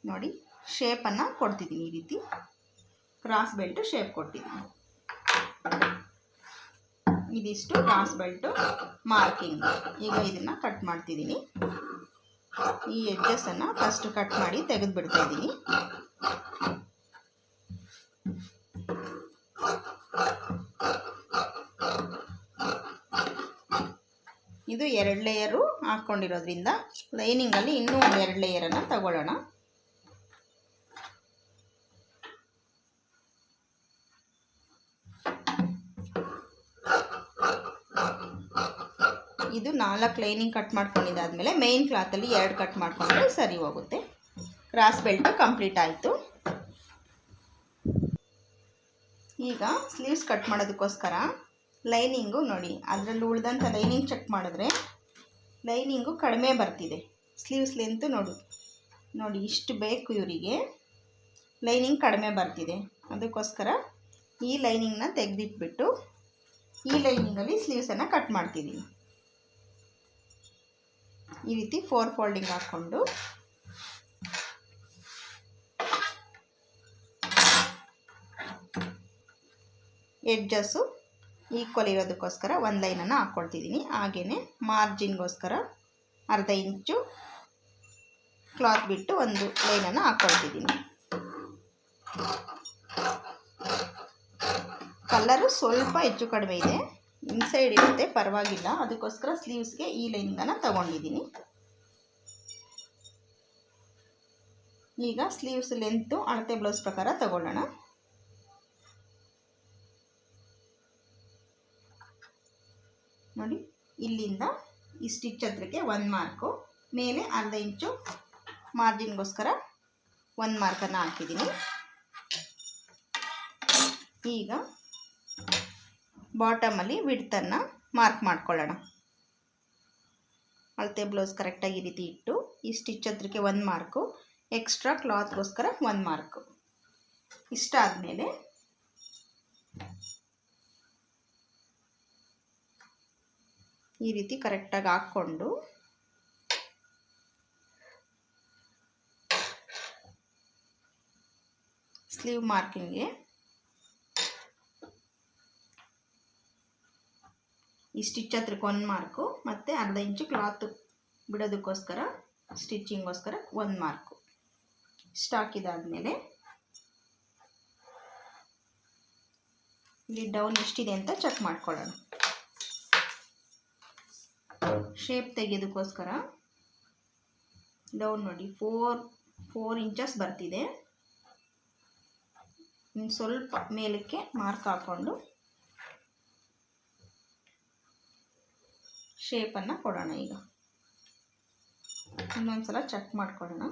ನೋಡಿ ಶೇಪನ್ನು ಕೊಡ್ತಿದ್ದೀನಿ. ಈ ರೀತಿ ಕ್ರಾಸ್ ಬೆಲ್ಟ್ ಶೇಪ್ ಕೊಟ್ಟಿದ್ದೀನಿ. ಇದಿಷ್ಟು ಕ್ರಾಸ್ ಬೆಲ್ಟು ಮಾರ್ಕಿಂಗ್. ಈಗ ಇದನ್ನು ಕಟ್ ಮಾಡ್ತಿದ್ದೀನಿ. ಈ ಎಡ್ಜಸ್ಸನ್ನು ಫಸ್ಟ್ ಕಟ್ ಮಾಡಿ ತೆಗೆದು ಬಿಡ್ತಾ ಇದ್ದೀನಿ. ಇದು 2 ಲೇಯರು ಹಾಕ್ಕೊಂಡಿರೋದ್ರಿಂದ ಲೈನಿಂಗಲ್ಲಿ ಇನ್ನೂ 2 ಲೇಯರನ್ನು ತಗೊಳ್ಳೋಣ. ಇದು 4 ಲೈನಿಂಗ್ ಕಟ್ ಮಾಡ್ಕೊಂಡಿದ್ದಾದಮೇಲೆ ಮೇಯ್ನ್ ಕ್ಲಾತಲ್ಲಿ 2 ಕಟ್ ಮಾಡಿಕೊಂಡ್ರೆ ಸರಿ ಹೋಗುತ್ತೆ. ಕ್ರಾಸ್ ಬೆಲ್ಟು ಕಂಪ್ಲೀಟ್ ಆಯಿತು. ಈಗ ಸ್ಲೀವ್ಸ್ ಕಟ್ ಮಾಡೋದಕ್ಕೋಸ್ಕರ ಲೈನಿಂಗು ನೋಡಿ, ಅದರಲ್ಲಿ ಉಳಿದಂಥ ಲೈನಿಂಗ್ ಚೆಕ್ ಮಾಡಿದ್ರೆ ಲೈನಿಂಗು ಕಡಿಮೆ ಬರ್ತಿದೆ. ಸ್ಲೀವ್ಸ್ ಲೆಂತು ನೋಡಿ ಇಷ್ಟು ಬೇಕು ಇವರಿಗೆ, ಲೈನಿಂಗ್ ಕಡಿಮೆ ಬರ್ತಿದೆ. ಅದಕ್ಕೋಸ್ಕರ ಈ ಲೈನಿಂಗ್ನ ತೆಗೆದಿಟ್ಬಿಟ್ಟು ಈ ಲೈನಿಂಗಲ್ಲಿ ಸ್ಲೀವ್ಸನ್ನು ಕಟ್ ಮಾಡ್ತಿದ್ದೀನಿ. ಈ ರೀತಿ 4 ಫೋಲ್ಡಿಂಗ್ ಹಾಕ್ಕೊಂಡು ಎಡ್ಜಸ್ಸು ಈಕ್ವಲ್ ಇರೋದಕ್ಕೋಸ್ಕರ 1 ಲೈನನ್ನು ಹಾಕ್ಕೊಳ್ತಿದ್ದೀನಿ. ಹಾಗೆಯೇ ಮಾರ್ಜಿನ್ಗೋಸ್ಕರ 1/2 ಇಂಚು ಕ್ಲಾತ್ ಬಿಟ್ಟು 1 ಲೈನನ್ನು ಹಾಕ್ಕೊಳ್ತಿದ್ದೀನಿ. ಕಲರು ಸ್ವಲ್ಪ ಹೆಚ್ಚು ಕಡಿಮೆ ಇದೆ, ಇನ್ಸೈಡ್ ಇರುತ್ತೆ, ಪರವಾಗಿಲ್ಲ. ಅದಕ್ಕೋಸ್ಕರ ಸ್ಲೀವ್ಸ್ಗೆ ಈ ಲೈನಿಂಗನ್ನು ತಗೊಂಡಿದ್ದೀನಿ. ಈಗ ಸ್ಲೀವ್ಸ್ ಲೆಂತು ಅಳತೆ ಬ್ಲೌಸ್ ಪ್ರಕಾರ ತಗೊಳ್ಳೋಣ. ನೋಡಿ, ಇಲ್ಲಿಂದ ಈ ಸ್ಟಿಚ್ ಹತ್ರಕ್ಕೆ 1 ಮಾರ್ಕು, ಮೇಲೆ 1/2 ಇಂಚು ಮಾರ್ಜಿನ್ಗೋಸ್ಕರ 1 ಮಾರ್ಕನ್ನು ಹಾಕಿದ್ದೀನಿ. ಈಗ ಬಾಟಮಲ್ಲಿ ವಿಡ್ತನ್ನು ಮಾರ್ಕ್ ಮಾಡ್ಕೊಳ್ಳೋಣ. ಅಳತೆ ಬ್ಲೌಸ್ ಕರೆಕ್ಟಾಗಿ ಈ ರೀತಿ ಇಟ್ಟು ಈ ಸ್ಟಿಚ್ ಹತ್ರಕ್ಕೆ 1 ಮಾರ್ಕು, ಎಕ್ಸ್ಟ್ರಾ ಕ್ಲಾತ್ಗೋಸ್ಕರ 1 ಮಾರ್ಕು. ಇಷ್ಟ ಆದಮೇಲೆ ಈ ರೀತಿ ಕರೆಕ್ಟಾಗಿ ಹಾಕ್ಕೊಂಡು ಸ್ಲೀವ್ ಮಾರ್ಕಿಂಗ್ಗೆ ಈ ಸ್ಟಿಚ್ ಹತ್ರಕ್ಕೆ 1 ಮಾರ್ಕು ಮತ್ತು 1/2 ಇಂಚು ಕ್ಲಾತ್ ಬಿಡೋದಕ್ಕೋಸ್ಕರ ಸ್ಟಿಚಿಂಗ್ಗೋಸ್ಕರ 1 ಮಾರ್ಕು. ಇಷ್ಟು ಹಾಕಿದಾದಮೇಲೆ ಇಲ್ಲಿ ಡೌನ್ ಎಷ್ಟಿದೆ ಅಂತ ಚೆಕ್ ಮಾಡ್ಕೊಳ್ಳೋಣ. ಶೇಪ್ ತೆಗೆಯೋದಕ್ಕೋಸ್ಕರ ಡೌನ್ ನೋಡಿ 4 ಇಂಚಸ್ ಬರ್ತಿದೆ. ಇನ್ನು ಸ್ವಲ್ಪ ಮೇಲಕ್ಕೆ ಮಾರ್ಕ್ ಹಾಕ್ಕೊಂಡು ಶೇಪನ್ನು ಕೊಡೋಣ. ಈಗ ಇನ್ನೊಂದು ಸಲ ಚೆಕ್ ಮಾಡ್ಕೊಳ್ಳೋಣ.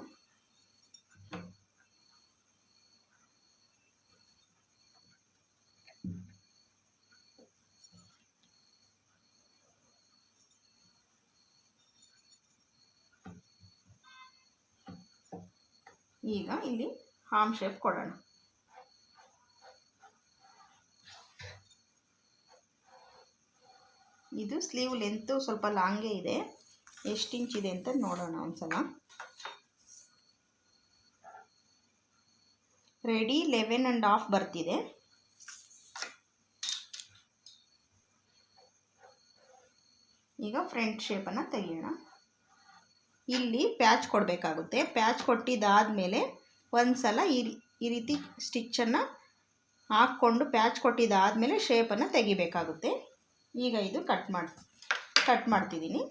ಈಗ ಇಲ್ಲಿ ಹಾರ್ಮ್ ಶೇಪ್ ಕೊಡೋಣ. ಇದು ಸ್ಲೀವ್ ಲೆಂತು ಸ್ವಲ್ಪ ಲಾಂಗೇ ಇದೆ, ಎಷ್ಟು ಇಂಚ್ ಇದೆ ಅಂತ ನೋಡೋಣ ಒಂದ್ಸಲ. ರೆಡಿ 11.5 ಬರ್ತಿದೆ. ಈಗ ಫ್ರಂಟ್ ಶೇಪನ್ನು ತೆಗೆಯೋಣ. ಇಲ್ಲಿ ಪ್ಯಾಚ್ ಕೊಡಬೇಕಾಗುತ್ತೆ. ಪ್ಯಾಚ್ ಕೊಟ್ಟಿದ್ದಾದಮೇಲೆ ಒಂದು ಸಲ ಈ ರೀತಿ ಸ್ಟಿಚ್ಚನ್ನು ಹಾಕ್ಕೊಂಡು ಪ್ಯಾಚ್ ಕೊಟ್ಟಿದ್ದಾದಮೇಲೆ ಶೇಪನ್ನು ತೆಗಿಬೇಕಾಗುತ್ತೆ. ಈಗ ಇದು ಕಟ್ ಮಾಡ್ತಿದ್ದೀನಿ.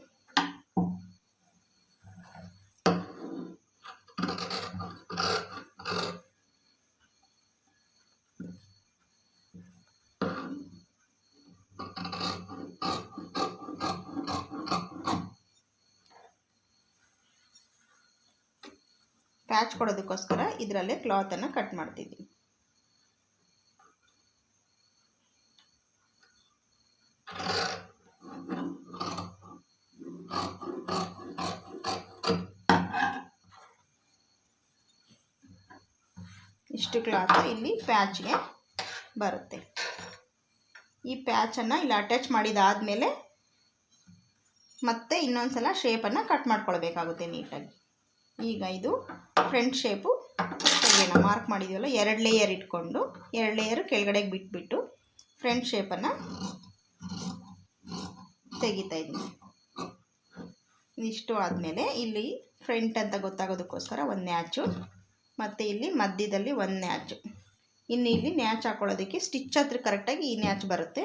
ಪ್ಯಾಚ್ ಕೊಡೋದಕ್ಕೋಸ್ಕರ ಇದರಲ್ಲೇ ಕ್ಲಾತನ್ನು ಕಟ್ ಮಾಡ್ತಿದ್ದೀನಿ. ಇಷ್ಟು ಕ್ಲಾತ್ ಇಲ್ಲಿ ಪ್ಯಾಚ್ಗೆ ಬರುತ್ತೆ. ಈ ಪ್ಯಾಚನ್ನು ಇಲ್ಲಿ ಅಟ್ಯಾಚ್ ಮಾಡಿದಾದಮೇಲೆ ಮತ್ತೆ ಇನ್ನೊಂದು ಸಲ ಶೇಪನ್ನು ಕಟ್ ಮಾಡ್ಕೊಳ್ಬೇಕಾಗುತ್ತೆ ನೀಟಾಗಿ. ಈಗ ಇದು ಫ್ರಂಟ್ ಶೇಪು ತೆಗೆಯೋಣ. ಮಾರ್ಕ್ ಮಾಡಿದ್ದೀವಲ್ಲ, 2 ಲೇಯರ್ ಇಟ್ಕೊಂಡು 2 ಲೇಯರ್ ಕೆಳಗಡೆಗೆ ಬಿಟ್ಬಿಟ್ಟು ಫ್ರಂಟ್ ಶೇಪನ್ನು ತೆಗಿತಾ ಇದ್ದೀನಿ. ಇಷ್ಟು ಆದಮೇಲೆ ಇಲ್ಲಿ ಫ್ರಂಟ್ ಅಂತ ಗೊತ್ತಾಗೋದಕ್ಕೋಸ್ಕರ ಒಂದು ನ್ಯಾಚು, ಮತ್ತು ಇಲ್ಲಿ ಮಧ್ಯದಲ್ಲಿ ಒಂದು ನ್ಯಾಚು. ಇನ್ನು ಇಲ್ಲಿ ನ್ಯಾಚ್ ಹಾಕೊಳ್ಳೋದಕ್ಕೆ ಸ್ಟಿಚ್ ಹತ್ರ ಕರೆಕ್ಟಾಗಿ ಈ ನ್ಯಾಚ್ ಬರುತ್ತೆ.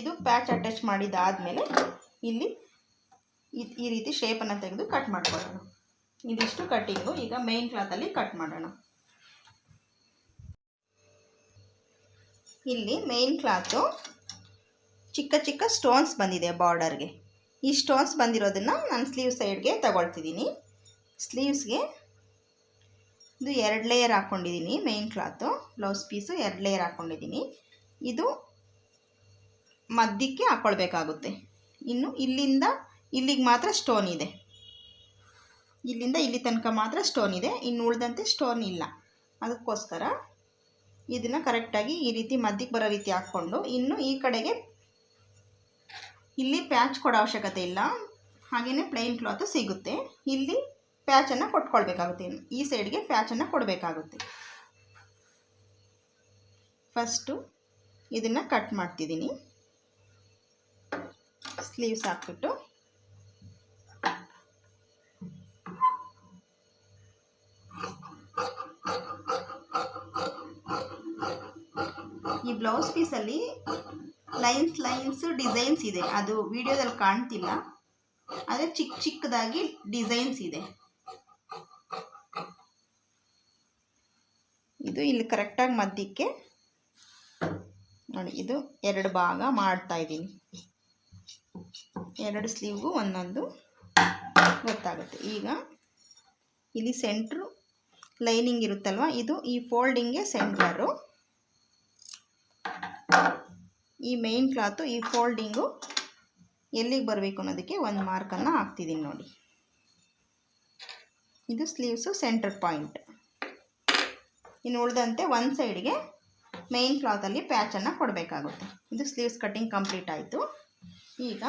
ಇದು ಪ್ಯಾಚ್ ಅಟ್ಯಾಚ್ ಮಾಡಿದಾದಮೇಲೆ ಇಲ್ಲಿ ಈ ರೀತಿ ಶೇಪನ್ನು ತೆಗೆದು ಕಟ್ ಮಾಡ್ಕೊಳ್ಳೋಣ. ಇದಿಷ್ಟು ಕಟ್ಟಿಂಗು. ಈಗ ಮೇನ್ ಕ್ಲಾತಲ್ಲಿ ಕಟ್ ಮಾಡೋಣ. ಇಲ್ಲಿ ಮೇನ್ ಕ್ಲಾತು ಚಿಕ್ಕ ಚಿಕ್ಕ ಸ್ಟೋನ್ಸ್ ಬಂದಿದೆ ಬಾರ್ಡರ್ಗೆ. ಈ ಸ್ಟೋನ್ಸ್ ಬಂದಿರೋದನ್ನು ನಾನು ಸ್ಲೀವ್ ಸೈಡ್ಗೆ ತಗೊಳ್ತಿದ್ದೀನಿ. ಸ್ಲೀವ್ಸ್ಗೆ ಇದು 2 ಲೇಯರ್ ಹಾಕ್ಕೊಂಡಿದ್ದೀನಿ. Main cloth blouse piece 2 layer ಹಾಕ್ಕೊಂಡಿದ್ದೀನಿ. ಇದು ಮಧ್ಯಕ್ಕೆ ಹಾಕ್ಕೊಳ್ಬೇಕಾಗುತ್ತೆ. ಇನ್ನು ಇಲ್ಲಿಂದ ಇಲ್ಲಿಗೆ ಮಾತ್ರ ಸ್ಟೋನ್ ಇದೆ, ಇಲ್ಲಿಂದ ಇಲ್ಲಿ ತನಕ ಮಾತ್ರ ಸ್ಟೋನ್ ಇದೆ, ಇನ್ನು ಉಳಿದಂತೆ ಸ್ಟೋನ್ ಇಲ್ಲ. ಅದಕ್ಕೋಸ್ಕರ ಇದನ್ನು ಕರೆಕ್ಟಾಗಿ ಈ ರೀತಿ ಮಧ್ಯಕ್ಕೆ ಬರೋ ರೀತಿ ಹಾಕ್ಕೊಂಡು, ಇನ್ನು ಈ ಕಡೆಗೆ ಇಲ್ಲಿ ಪ್ಯಾಚ್ ಕೊಡೋ ಅವಶ್ಯಕತೆ ಇಲ್ಲ, ಹಾಗೆಯೇ ಪ್ಲೈನ್ ಕ್ಲಾತು ಸಿಗುತ್ತೆ. ಇಲ್ಲಿ ಪ್ಯಾಚನ್ನು ಕೊಟ್ಕೊಳ್ಬೇಕಾಗುತ್ತೆ. ಈ ಸೈಡ್ಗೆ ಪ್ಯಾಚನ್ನು ಕೊಡಬೇಕಾಗುತ್ತೆ. ಫಸ್ಟು ಇದನ್ನು ಕಟ್ ಮಾಡ್ತಿದ್ದೀನಿ. ಸ್ಲೀವ್ಸ್ ಹಾಕ್ಬಿಟ್ಟು ಈ ಬ್ಲೌಸ್ ಪೀಸಲ್ಲಿ ಲೈನ್ಸ್ ಡಿಸೈನ್ಸ್ ಇದೆ. ಅದು ವಿಡಿಯೋದಲ್ಲಿ ಕಾಣ್ತಿಲ್ಲ, ಆದರೆ ಚಿಕ್ಕ ಚಿಕ್ಕದಾಗಿ ಡಿಸೈನ್ಸ್ ಇದೆ. ಇದು ಇಲ್ಲಿ ಕರೆಕ್ಟಾಗಿ ಮಧ್ಯಕ್ಕೆ ನೋಡಿ, ಇದು 2 ಭಾಗ ಮಾಡ್ತಾ ಇದ್ದೀನಿ. 2 ಸ್ಲೀವ್ಗೂ ಒಂದೊಂದು ಗೊತ್ತಾಗುತ್ತೆ. ಈಗ ಇಲ್ಲಿ ಸೆಂಟ್ರು ಲೈನಿಂಗ್ ಇರುತ್ತಲ್ವ, ಇದು ಈ ಫೋಲ್ಡಿಂಗ್ಗೆ ಸೆಂಟರು. ಈ ಮೇನ್ ಕ್ಲಾತು ಈ ಫೋಲ್ಡಿಂಗು ಎಲ್ಲಿಗೆ ಬರಬೇಕು ಅನ್ನೋದಕ್ಕೆ ಒಂದು ಮಾರ್ಕನ್ನು ಹಾಕ್ತಿದ್ದೀನಿ ನೋಡಿ. ಇದು ಸ್ಲೀವ್ಸು ಸೆಂಟರ್ ಪಾಯಿಂಟ್. ಇನ್ನು ಉಳಿದಂತೆ ಒಂದು ಸೈಡ್ಗೆ ಮೇನ್ ಕ್ಲಾತಲ್ಲಿ ಪ್ಯಾಚನ್ನು ಕೊಡಬೇಕಾಗುತ್ತೆ. ಇದು ಸ್ಲೀವ್ಸ್ ಕಟ್ಟಿಂಗ್ ಕಂಪ್ಲೀಟ್ ಆಯಿತು. ಈಗ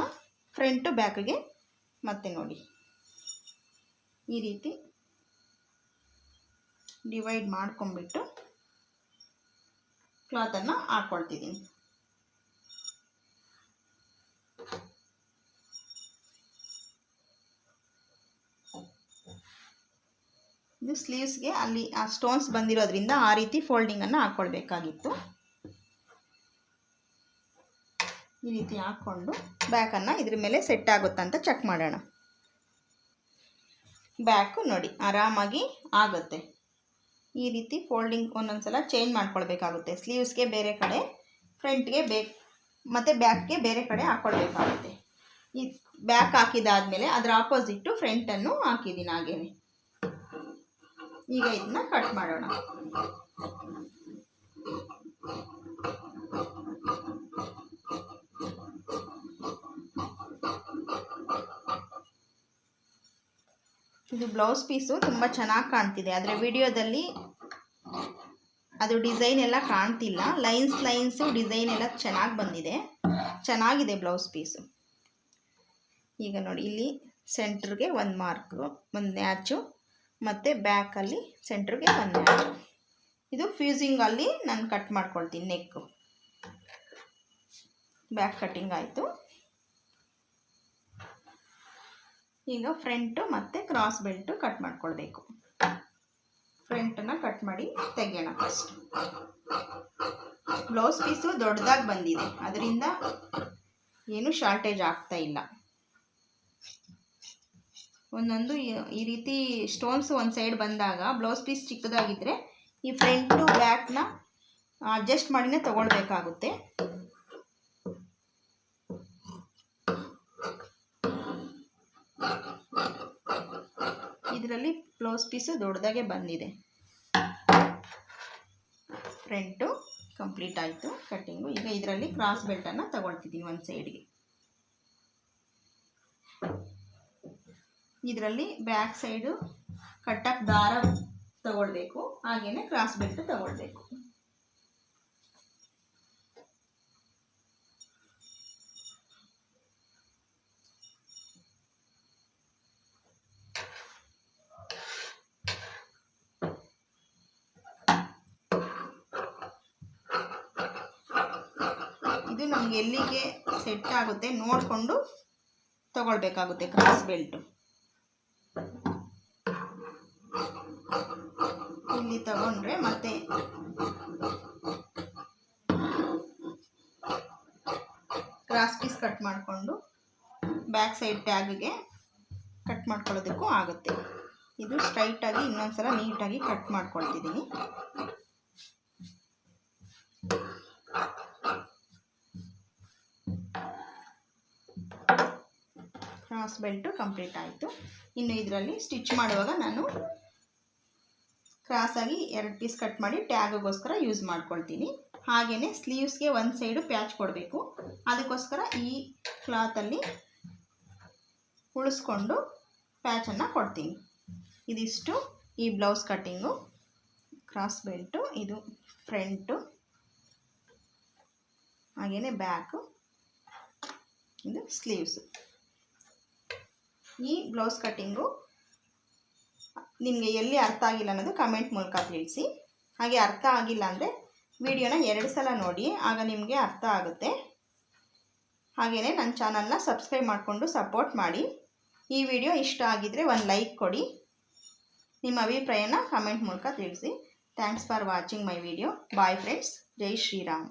ಫ್ರಂಟು ಬ್ಯಾಕ್ಗೆ ಮತ್ತೆ ನೋಡಿ ಈ ರೀತಿ ಡಿವೈಡ್ ಮಾಡ್ಕೊಂಬಿಟ್ಟು ಕ್ಲಾತನ್ನು ಹಾಕ್ಕೊಳ್ತಿದ್ದೀನಿ. ಇದು ಸ್ಲೀವ್ಸ್ಗೆ ಅಲ್ಲಿ ಆ ಸ್ಟೋನ್ಸ್ ಬಂದಿರೋದ್ರಿಂದ ಆ ರೀತಿ ಫೋಲ್ಡಿಂಗನ್ನು ಹಾಕ್ಕೊಳ್ಬೇಕಾಗಿತ್ತು. ಈ ರೀತಿ ಹಾಕ್ಕೊಂಡು ಬ್ಯಾಕನ್ನು ಇದ್ರ ಮೇಲೆ ಸೆಟ್ ಆಗುತ್ತಂತ ಚೆಕ್ ಮಾಡೋಣ. ಬ್ಯಾಕು ನೋಡಿ ಆರಾಮಾಗಿ ಆಗುತ್ತೆ. ಈ ರೀತಿ ಫೋಲ್ಡಿಂಗ್ ಒಂದೊಂದ್ಸಲ ಚೇಂಜ್ ಮಾಡ್ಕೊಳ್ಬೇಕಾಗುತ್ತೆ. ಸ್ಲೀವ್ಸ್ಗೆ ಬೇರೆ ಕಡೆ, ಫ್ರಂಟ್ಗೆ ಮತ್ತು ಬ್ಯಾಕ್ಗೆ ಬೇರೆ ಕಡೆ ಹಾಕ್ಕೊಳ್ಬೇಕಾಗುತ್ತೆ. ಈ ಬ್ಯಾಕ್ ಹಾಕಿದಾದ್ಮೇಲೆ ಅದರ ಆಪೋಸಿಟ್ಟು ಫ್ರಂಟನ್ನು ಹಾಕಿದ್ದೀನಿ ಹಾಗೇನೆ. ಈಗ ಇದನ್ನ ಕಟ್ ಮಾಡೋಣ. ಇದು ಬ್ಲೌಸ್ ಪೀಸು ತುಂಬ ಚೆನ್ನಾಗಿ ಕಾಣ್ತಿದೆ, ಆದರೆ ವಿಡಿಯೋದಲ್ಲಿ ಅದು ಡಿಸೈನ್ ಎಲ್ಲ ಕಾಣ್ತಿಲ್ಲ. ಲೈನ್ಸು ಡಿಸೈನ್ ಎಲ್ಲ ಚೆನ್ನಾಗಿ ಬಂದಿದೆ, ಚೆನ್ನಾಗಿದೆ ಬ್ಲೌಸ್ ಪೀಸು. ಈಗ ನೋಡಿ ಇಲ್ಲಿ ಸೆಂಟ್ರಿಗೆ ಒಂದು ಮಾರ್ಕು, ಒಂದು ನ್ಯಾಚು, ಮತ್ತು ಬ್ಯಾಕಲ್ಲಿ ಸೆಂಟ್ರಿಗೆ ಒಂದು ನ್ಯಾಚು. ಇದು ಫ್ಯೂಸಿಂಗಲ್ಲಿ ನಾನು ಕಟ್ ಮಾಡ್ಕೊಳ್ತೀನಿ. ನೆಕ್ಕು ಬ್ಯಾಕ್ ಕಟ್ಟಿಂಗ್ ಆಯಿತು. ಈಗ ಫ್ರಂಟು ಮತ್ತು ಕ್ರಾಸ್ ಬೆಲ್ಟು ಕಟ್ ಮಾಡ್ಕೊಳ್ಬೇಕು. ಫ್ರಂಟನ್ನು ಕಟ್ ಮಾಡಿ ತೆಗೆಯೋಣ. ಫಸ್ಟ್ ಬ್ಲೌಸ್ ಪೀಸು ದೊಡ್ಡದಾಗಿ ಬಂದಿದೆ, ಅದರಿಂದ ಏನು ಶಾರ್ಟೇಜ್ ಆಗ್ತಾ ಇಲ್ಲ. ಒಂದೊಂದು ಈ ರೀತಿ ಸ್ಟೋನ್ಸ್ ಒಂದು ಸೈಡ್ ಬಂದಾಗ ಬ್ಲೌಸ್ ಪೀಸ್ ಚಿಕ್ಕದಾಗಿದ್ದರೆ ಈ ಫ್ರಂಟು ಬ್ಯಾಕ್ನ ಅಡ್ಜಸ್ಟ್ ಮಾಡಿನೇ ತಗೊಳ್ಬೇಕಾಗುತ್ತೆ. ಇದರಲ್ಲಿ ಬ್ಲೌಸ್ ಪೀಸು ದೊಡ್ಡದಾಗೆ ಬಂದಿದೆ. ಫ್ರಂಟು ಕಂಪ್ಲೀಟ್ ಆಯಿತು ಕಟ್ಟಿಂಗು. ಈಗ ಇದರಲ್ಲಿ ಕ್ರಾಸ್ ಬೆಲ್ಟನ್ನು ತಗೊಳ್ತಿದ್ದೀನಿ ಒಂದು ಸೈಡ್ಗೆ. ಇದರಲ್ಲಿ ಬ್ಯಾಕ್ ಸೈಡು ಕಟ್ಟಕ್ಕೆ ದಾರ ತಗೊಳ್ಬೇಕು, ಹಾಗೇನೆ ಕ್ರಾಸ್ ಬೆಲ್ಟ್ ತಗೊಳ್ಬೇಕು. ಇದು ನಮ್ಗೆ ಎಲ್ಲಿಗೆ ಸೆಟ್ ಆಗುತ್ತೆ ನೋಡಿಕೊಂಡು ತಗೊಳ್ಬೇಕಾಗುತ್ತೆ ಕ್ರಾಸ್ ಬೆಲ್ಟು. ಇಲ್ಲಿ ತಗೊಂಡ್ರೆ ಮತ್ತೆ ಕ್ರಾಸ್ ಪೀಸ್ ಕಟ್ ಮಾಡಿಕೊಂಡು ಬ್ಯಾಕ್ ಸೈಡ್ ಟ್ಯಾಗ್ಗೆ ಕಟ್ ಮಾಡ್ಕೊಳ್ಳೋದಕ್ಕೂ ಆಗುತ್ತೆ. ಇದು ಸ್ಟ್ರೈಟಾಗಿ ಇನ್ನೊಂದ್ಸಲ ನೀಟಾಗಿ ಕಟ್ ಮಾಡ್ಕೊಳ್ತಿದ್ದೀನಿ. ಕ್ರಾಸ್ ಬೆಲ್ಟು ಕಂಪ್ಲೀಟ್ ಆಯಿತು. ಇನ್ನು ಇದರಲ್ಲಿ ಸ್ಟಿಚ್ ಮಾಡುವಾಗ ನಾನು ಕ್ರಾಸಾಗಿ 2 ಪೀಸ್ ಕಟ್ ಮಾಡಿ ಟ್ಯಾಗಿಗೋಸ್ಕರ ಯೂಸ್ ಮಾಡ್ಕೊಳ್ತೀನಿ. ಹಾಗೆಯೇ ಸ್ಲೀವ್ಸ್ಗೆ ಒಂದು ಸೈಡು ಪ್ಯಾಚ್ ಕೊಡಬೇಕು, ಅದಕ್ಕೋಸ್ಕರ ಈ ಕ್ಲಾತಲ್ಲಿ ಉಳಿಸ್ಕೊಂಡು ಪ್ಯಾಚನ್ನು ಕೊಡ್ತೀನಿ. ಇದಿಷ್ಟು ಈ ಬ್ಲೌಸ್ ಕಟ್ಟಿಂಗು. ಕ್ರಾಸ್ ಬೆಲ್ಟು, ಇದು ಫ್ರಂಟು, ಹಾಗೆಯೇ ಬ್ಯಾಕು, ಇದು ಸ್ಲೀವ್ಸು. ಈ ಬ್ಲೌಸ್ ಕಟ್ಟಿಂಗು ನಿಮಗೆ ಎಲ್ಲಿ ಅರ್ಥ ಆಗಿಲ್ಲ ಅನ್ನೋದು ಕಮೆಂಟ್ ಮೂಲಕ ತಿಳಿಸಿ. ಹಾಗೆ ಅರ್ಥ ಆಗಿಲ್ಲ ಅಂದರೆ ವಿಡಿಯೋನ 2 ಸಲ ನೋಡಿ, ಆಗ ನಿಮಗೆ ಅರ್ಥ ಆಗುತ್ತೆ. ಹಾಗೆಯೇ ನನ್ನ ಚಾನಲ್ನ ಸಬ್ಸ್ಕ್ರೈಬ್ ಮಾಡಿಕೊಂಡು ಸಪೋರ್ಟ್ ಮಾಡಿ. ಈ ವಿಡಿಯೋ ಇಷ್ಟ ಆಗಿದ್ದರೆ ಒಂದು ಲೈಕ್ ಕೊಡಿ. ನಿಮ್ಮ ಅಭಿಪ್ರಾಯನ ಕಮೆಂಟ್ ಮೂಲಕ ತಿಳಿಸಿ. Thanks for watching my video. Bye friends. ಜೈ ಶ್ರೀರಾಮ್.